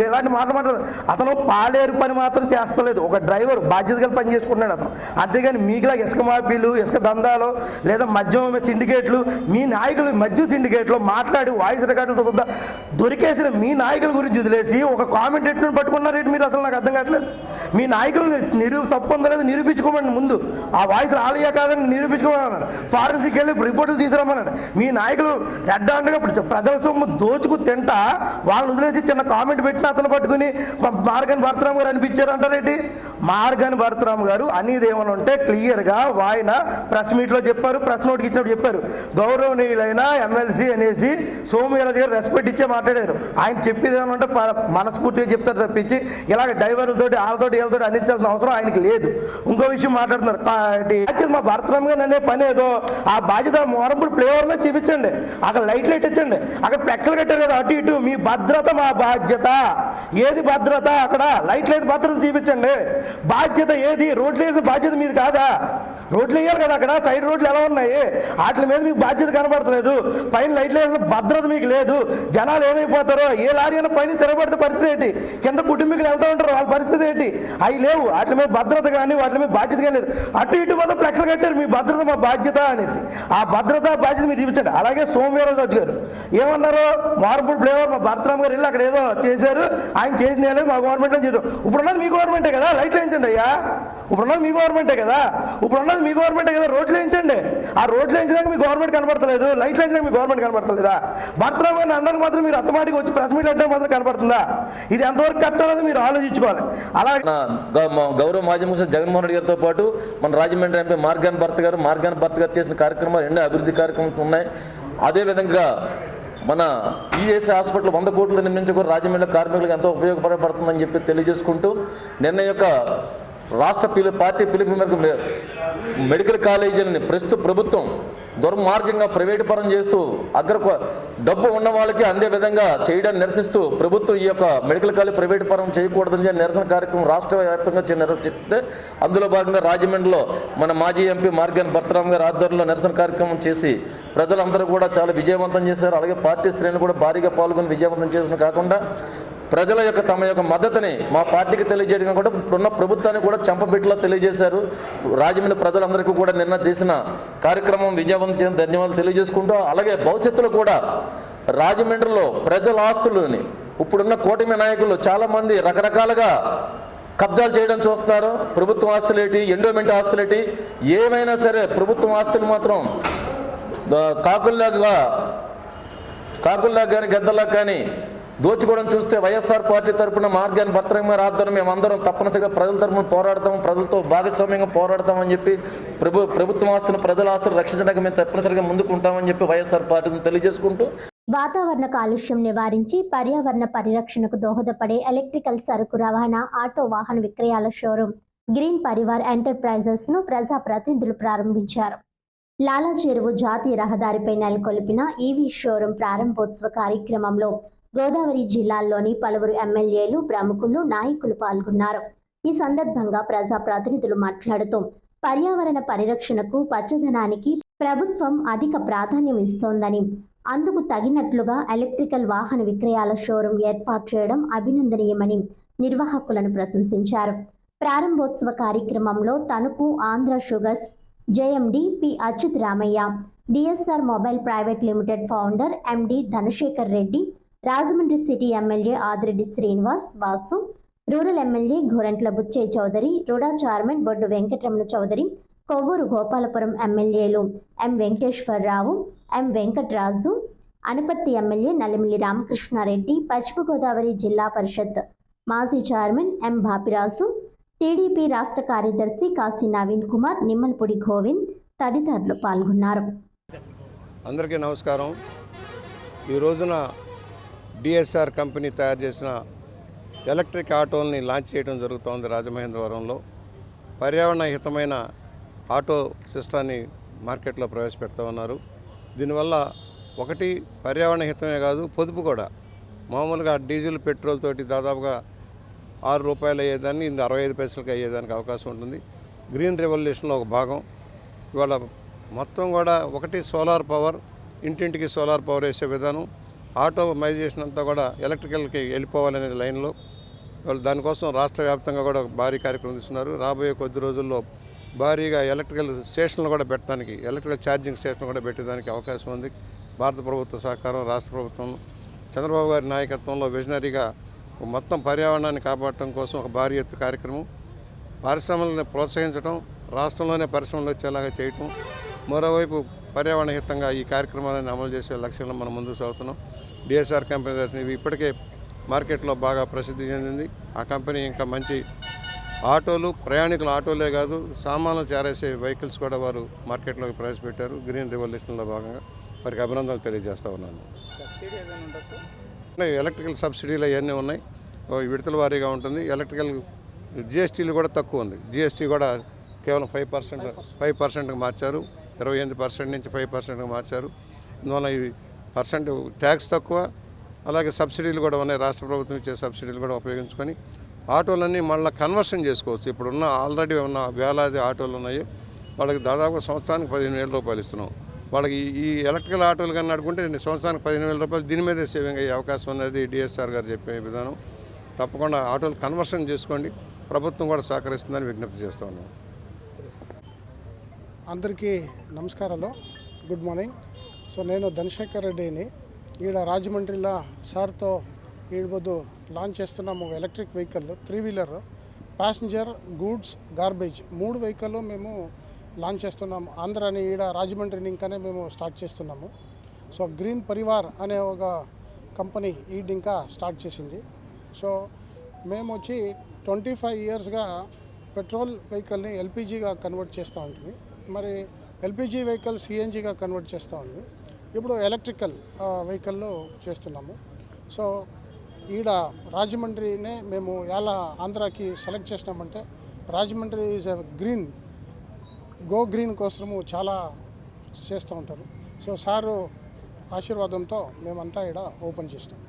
ఎలాంటి మాటలు అతను పాలేరు పని మాత్రం చేస్తలేదు. ఒక డ్రైవర్ బాధ్యతగా పనిచేస్తుంది. చేసుకుంటున్నాడు అతను. అంతేగాని మీకులా ఇసుక మాఫీలు, ఇసుక దందాలు, లేదా మద్యం సిండికేట్లు, మీ నాయకులు మద్యం సిండికేట్లో మాట్లాడి వాయిస్ రికార్డులతో దొరికేసిన మీ నాయకుల గురించి వదిలేసి ఒక కామెంటేటర్ని పట్టుకున్నారేంటి మీరు? అసలు నాకు అర్థం కావట్లేదు. మీ నాయకులు తప్పు ఉందో లేదో నిరూపించుకోమని ముందు ఆ వాయిస్ ఆలయా కాదని నిరూపించుకోమన్నాడు. ఫారెన్సిక్ వెళ్ళి రిపోర్టులు తీసుకురమ్మన్నాడు. మీ నాయకులు రెడ్ హ్యాండ్గా ప్రజల సొమ్ము దోచుకు తింటా వాళ్ళని వదిలేసి చిన్న కామెంట్ పెట్టిన అతను పట్టుకుని మార్గాని భరతరామ్ గారు అనిపించారు అంటారేంటి? మార్గాని భరతరామ్ గారు అనేది ఏమని ఉంటే క్లియర్గా ఆయన ప్రెస్ మీట్లో చెప్పారు, ప్రెస్ నోట్కి ఇచ్చినప్పుడు చెప్పారు. గౌరవనీయులైన ఎమ్మెల్సీ అనేసి సోమయాల దగ్గర రెస్పెక్ట్ ఇచ్చే మాట్లాడారు. ఆయన చెప్పేది ఏమని ఉంటే మనస్ఫూర్తిగా చెప్తారు తప్పించి ఇలాగ డైవర్లతోటి వాళ్ళతోటి వీళ్ళతోటి అందించాల్సిన అవసరం ఆయనకి లేదు. ఇంకో విషయం మాట్లాడుతున్నారు, మా భరతరామ్ గారు అనే పని ఏదో ఆ బాధ్యత మోరంపూడి ఫ్లేవర్ మీద చూపించండి, అక్కడ లైట్లు ఎట్టించండి, అక్కడ ఫ్లెక్స్లు కట్టారు కదా అటు ఇటు, మీ భద్రత మా బాధ్యత. ఏది భద్రత? అక్కడ లైట్లు అయితే భద్రత చూపించండి. బాధ్యత ఏది? రోడ్లు వేసిన బాధ్యత మీది కాదా? రోడ్లు వేయాలి కదా, అక్కడ సైడ్ రోడ్లు ఎలా ఉన్నాయి వాటి మీద మీకు బాధ్యత కనబడతలేదు. పైన లైట్లు వేసిన భద్రత మీకు లేదు. జనాలు ఏమైపోతారో, ఏ లారీ అయినా పైన తిరగబడితే పరిస్థితి ఏంటి? కింద కుటుంబీకులు వెళ్తూ ఉంటారు, వాళ్ళ పరిస్థితి ఏంటి? అవి లేవు. వాటి మీద భద్రత కానీ వాటి మీద బాధ్యత కానీ లేదు. అటు ఇటు మొత్తం ఫ్లెక్స్లు కట్టారు, మీ భద్రత మా బాధ్యత అనేసి. ఆ భద్రత బాధ్యత మీరు చూపించండి. అలాగే సోమవీరరాజు గారు ఏమన్నారు? మార్పుల్ ఫ్లేవర్ మా భరతరామ్ గారు వెళ్ళి అక్కడ ఏదో చేశారు, ఆయన చేసింది లేదు, మా గవర్నమెంట్లో చేద్దాం. ఇప్పుడున్నది మీ గవర్నమెంటే కదా, లైట్లు వేయించండి అయ్యా. ఇప్పుడున్నది మీ గవర్నమెంటే కదా, రోడ్లు వేయించండి. ఆ రోడ్లు వేయించడానికి మీ గవర్నమెంట్ కనబడతలేదు, లైట్లు వేయించడానికి మీ గవర్నమెంట్ కనబడతలేదా? భరతరామ్ గారిని అందరికి మాత్రం మీరు అత్తమాటికి వచ్చి ప్రెస్ మీట్ అంటే మాత్రం కనబడుతుందా? ఇది ఎంతవరకు కరెక్ట్ అనేది మీరు ఆలోచించుకోవాలి. అలాగే గౌరవ మాజీ ముఖ్యమంత్రి జగన్మోహన్ రెడ్డి గారితో పాటు మన రాజమండ్రి ఎంపీ మార్గాని భర్త గారు చేసిన కార్యక్రమాలు ఎన్నో అభివృద్ధి కార్యక్రమాలు ఉన్నాయి. అదేవిధంగా మన ఈఎస్ఐ హాస్పిటల్ 100 కోట్లు నిర్మించి కూడా రాజమండ్రి కార్మికులకు ఎంతో ఉపయోగపడుతుందని చెప్పి తెలియజేసుకుంటూ నిన్న యొక్క రాష్ట్ర పార్టీ పిలుపు మేరకు మెడికల్ కాలేజీలని ప్రస్తుత ప్రభుత్వం దుర్మార్గంగా ప్రైవేటు పరం చేస్తూ డబ్బు ఉన్న వాళ్ళకి అందే విధంగా చేయడాన్ని నిరసిస్తూ ప్రభుత్వం ఈ యొక్క మెడికల్ కాలేజ్ ప్రైవేటు పరం చేయకూడదని నిరసన కార్యక్రమం రాష్ట్ర వ్యాప్తంగా నిర్వహిస్తే అందులో భాగంగా రాజమండ్రిలో మన మాజీ ఎంపీ మార్గాని భరతరామ్ గారి ఆధ్వర్యంలో నిరసన కార్యక్రమం చేసి ప్రజలందరూ కూడా చాలా విజయవంతం చేశారు. అలాగే పార్టీ శ్రేణులు కూడా భారీగా పాల్గొని విజయవంతం చేసిన కాకుండా ప్రజల యొక్క తమ యొక్క మద్దతుని మా పార్టీకి తెలియజేయడం కూడా ఇప్పుడున్న ప్రభుత్వాన్ని కూడా చెంపబెట్టులా తెలియజేశారు. రాజమండ్రి ప్రజలందరికీ కూడా నిన్న చేసిన కార్యక్రమం విజయవంతం చేయడం ధన్యవాదాలు తెలియజేసుకుంటూ, అలాగే భవిష్యత్తులో కూడా రాజమండ్రిలో ప్రజల ఆస్తులని ఇప్పుడున్న కూటమి నాయకులు చాలామంది రకరకాలుగా కబ్జాలు చేయడం చూస్తున్నారు. ప్రభుత్వం ఆస్తులేటి, ఎండోమెంట్ ఆస్తులేటి, ఏమైనా సరే ప్రభుత్వం ఆస్తులు మాత్రం కాకుల్లాగా కానీ గద్దల్లాగా కానీ దోచుకోవడం చూస్తే వైఎస్ఆర్ పార్టీ తరఫున మార్గాని భరతరామ్ గారి ఆధ్వర్యం మేమందరం తప్పనిసరిగా ప్రజల తరఫున పోరాడతాం, ప్రజలతో భాగస్వామ్యంగా పోరాడతామని చెప్పి ప్రభుత్వం ఆస్తులను ప్రజల ఆస్తులు రక్షించడానికి మేము తప్పనిసరిగా ముందుకుంటామని చెప్పి వైఎస్ఆర్ పార్టీని తెలియజేసుకుంటూ వాతావరణ కాలుష్యం నివారించి పర్యావరణ పరిరక్షణకు దోహదపడే ఎలక్ట్రికల్ సరుకు రవాణా ఆటో వాహన విక్రయాల షోరూం గ్రీన్ పరివార్ ఎంటర్ప్రైజెస్ ను ప్రజాప్రతినిధులు ప్రారంభించారు. లాలా చెరువు జాతీయ రహదారిపై నెలకొల్పిన ఈవీ షోరూం ప్రారంభోత్సవ కార్యక్రమంలో గోదావరి జిల్లాల్లోని పలువురు ఎమ్మెల్యేలు, ప్రముఖులు, నాయకులు పాల్గొన్నారు. ఈ సందర్భంగా ప్రజాప్రతినిధులు మాట్లాడుతూ పర్యావరణ పరిరక్షణకు, పచ్చదనానికి ప్రభుత్వం అధిక ప్రాధాన్యం ఇస్తోందని, అందుకు తగినట్లుగా ఎలక్ట్రికల్ వాహన విక్రయాల షోరూం ఏర్పాటు చేయడం అభినందనీయమని నిర్వాహకులను ప్రశంసించారు. ప్రారంభోత్సవ కార్యక్రమంలో Tanuku Andhra sugars JMD P Achyut Ramayya, DSR mobile private limited founder MD Dhanasekhar Reddy, Rajahmundry city MLA Adireddy Srinivas, Vasu, rural MLA Gorantla Butchaiah Chowdary, RUDA chairman Boddu Venkataramana Chowdary, Kovvur Gopalapuram ఎమ్మెల్యేలు M Venkateswararao, M Venkataraju, Anaparthi MLA Nallamilli Ramakrishnareddy, పశ్చిమ గోదావరి జిల్లా పరిషత్ మాజీ చైర్మన్ ఎం బాపిరాజు, టీడీపీ రాష్ట్ర కార్యదర్శి కాశీ నవీన్ కుమార్, నిమ్మలపూడి గోవింద్ తదితరులు పాల్గొన్నారు. అందరికీ నమస్కారం. ఈ రోజున డిఎస్ఆర్ కంపెనీ తయారు చేసిన ఎలక్ట్రిక్ ఆటోల్ని లాంచ్ చేయడం జరుగుతోంది రాజమహేంద్రవరంలో. పర్యావరణ హితమైన ఆటో సిస్టాన్ని మార్కెట్లో ప్రవేశపెడతా ఉన్నారు. దీనివల్ల ఒకటి పర్యావరణ హితమే కాదు, పొదుపు కూడా. మామూలుగా డీజిల్ పెట్రోల్ తోటి దాదాపుగా 6 రూపాయలు అయ్యేదాన్ని ఇది 65 పైసలకి అయ్యేదానికి అవకాశం ఉంటుంది. గ్రీన్ రెవల్యూషన్లో ఒక భాగం. ఇవాళ మొత్తం కూడా ఒకటి సోలార్ పవర్, ఇంటింటికి సోలార్ పవర్ వేసే విధానం, ఆటోమైజేషన్ అంతా కూడా ఎలక్ట్రికల్కి వెళ్ళిపోవాలనేది లైన్లో. వాళ్ళు దానికోసం రాష్ట్ర వ్యాప్తంగా కూడా ఒక భారీ కార్యక్రమం తీసుకున్నారు. రాబోయే కొద్ది రోజుల్లో భారీగా ఎలక్ట్రికల్ స్టేషన్లు కూడా పెట్టడానికి, ఎలక్ట్రికల్ ఛార్జింగ్ స్టేషన్లు కూడా పెట్టడానికి అవకాశం ఉంది. భారత ప్రభుత్వ సహకారం, రాష్ట్ర ప్రభుత్వం, చంద్రబాబు గారి నాయకత్వంలో విజనరీగా మొత్తం పర్యావరణాన్ని కాపాడటం కోసం ఒక భారీ ఎత్తు కార్యక్రమం, పరిశ్రమలను ప్రోత్సహించడం, రాష్ట్రంలోనే పరిశ్రమలు వచ్చేలాగా చేయటం, మరోవైపు పర్యావరణ హితంగా ఈ కార్యక్రమాలను అమలు చేసే లక్ష్యంలో మనం ముందుకు సాగుతున్నాం. డిఎస్ఆర్ కంపెనీ ఇవి ఇప్పటికే మార్కెట్లో బాగా ప్రసిద్ధి చెందింది. ఆ కంపెనీ ఇంకా మంచి ఆటోలు, ప్రయాణికుల ఆటోలే కాదు సామాన్లు చేరేసే వెహికల్స్ కూడా వారు మార్కెట్లోకి ప్రవేశపెట్టారు. గ్రీన్ రెవల్యూషన్లో భాగంగా వారికి అభినందనలు తెలియజేస్తా ఉన్నాను. ఎలక్ట్రికల్ సబ్సిడీలు అవన్నీ ఉన్నాయి, విడతల వారీగా ఉంటుంది. ఎలక్ట్రికల్ జిఎస్టీలు కూడా తక్కువ ఉంది. జిఎస్టీ కూడా కేవలం 5% మార్చారు. 28% నుంచి 5% మార్చారు. అందువల్ల ఇది పర్సెంట్ ట్యాక్స్ తక్కువ, అలాగే సబ్సిడీలు కూడా ఉన్నాయి. రాష్ట్ర ప్రభుత్వం ఇచ్చే సబ్సిడీలు కూడా ఉపయోగించుకొని ఆటోలన్నీ మళ్ళీ కన్వర్షన్ చేసుకోవచ్చు. ఇప్పుడున్న ఆల్రెడీ ఉన్న వేలాది ఆటోలు ఉన్నాయి, వాళ్ళకి దాదాపు సంవత్సరానికి 15,000 రూపాయలు ఇస్తున్నాం. వాళ్ళకి ఈ ఎలక్ట్రికల్ ఆటోలు కానీ నడుపుకుంటే సంవత్సరానికి 15,000 రూపాయలు దీని మీదే సేవింగ్ అయ్యే అవకాశం అనేది డిఎస్ఆర్ గారు చెప్పే విధానం. తప్పకుండా ఆటోలు కన్వర్షన్ చేసుకోండి, ప్రభుత్వం కూడా సహకరిస్తుందని విజ్ఞప్తి చేస్తూ ఉన్నాం. అందరికీ నమస్కారాలు, గుడ్ మార్నింగ్. సో నేను ధనశేఖర్ రెడ్డిని. ఈడ రాజమండ్రిలో సార్తో ఈడబొద్దు లాంచ్ చేస్తున్నాము electric vehicle, 3 wheeler, passenger, goods, garbage 3 vehicle మేము లాంచ్ చేస్తున్నాము. ఆంధ్రాని ఈడ రాజమండ్రిని ఇంకానే మేము స్టార్ట్ చేస్తున్నాము. సో గ్రీన్ పరివార్ అనే ఒక కంపెనీ ఈడ్ ఇంకా స్టార్ట్ చేసింది. సో మేము వచ్చి 25 ఇయర్స్గా పెట్రోల్ వెహికల్ని ఎల్పిజిగా కన్వర్ట్ చేస్తూ ఉంటుంది. మరి ఎల్పిజి వెహికల్ సిఎన్జిగా కన్వర్ట్ చేస్తూ ఉంది. ఇప్పుడు ఎలక్ట్రికల్ వెహికల్లో చేస్తున్నాము. సో ఈడ రాజమండ్రినే మేము ఎలా ఆంధ్రాకి సెలెక్ట్ చేసినామంటే, Rajahmundry is a green, go green కోసము చాలా చేస్తూ ఉంటారు. సో సారు ఆశీర్వాదంతో మేమంతా ఈడ ఓపెన్ చేసినాం.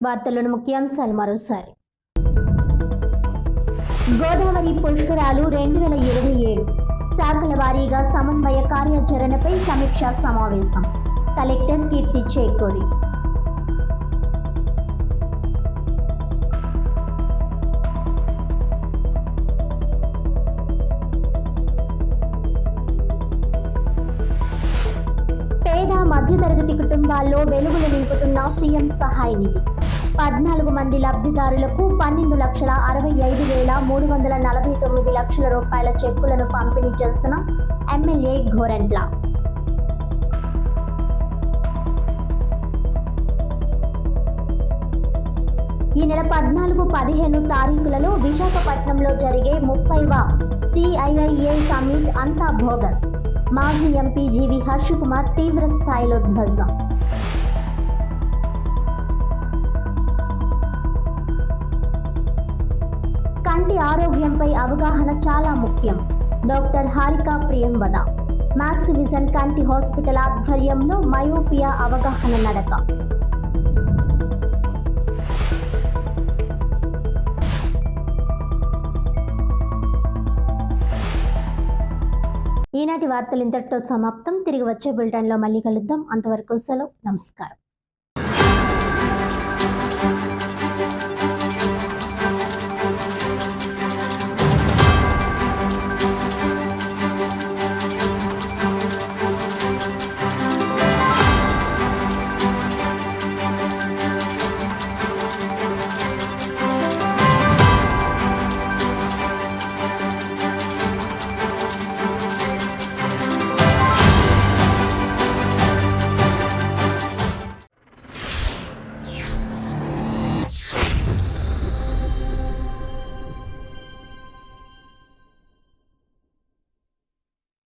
వార్తల్లోని ముఖ్యాంశాలు మరోసారి. గోదావరి పుష్కరాలు 2027 శాఖల వారీగా సమన్వయ కార్యాచరణపై సమీక్షా సమావేశం. కలెక్టర్ కీర్తి చేకూరి. పేద మధ్యతరగతి కుటుంబాల్లో వెలుగులు నింపుతున్న సీఎం సహాయ నిధి. 14 మంది లబ్ధిదారులకు 12,65,349 లక్షల రూపాయల చెక్కులను పంపిణీ చేసిన ఎమ్మెల్యే ఘోరెంట్ల. ఈ నెల 14-15 తారీఖులలో విశాఖపట్నంలో జరిగే 30వ CIIA సమ్మిట్ అంతా బోగస్. మాజీ ఎంపీ జీవి హర్షకుమార్ తీవ్ర స్థాయిలో ధ్వజం. కంటి ఆరోగ్యంపై అవగాహన చాలా ముఖ్యం. Doctor Harika Priyamvada. Max vision కంటి హాస్పిటల్ ఆధ్వర్యంలో మయోపియా అవగాహన నడక. ఈనాటి వార్తలు ఇంతటితో సమాప్తం. తిరిగి వచ్చే బులెటిన్లో మళ్ళీ కలుద్దాం. అంతవరకు సెలవు. నమస్కారం.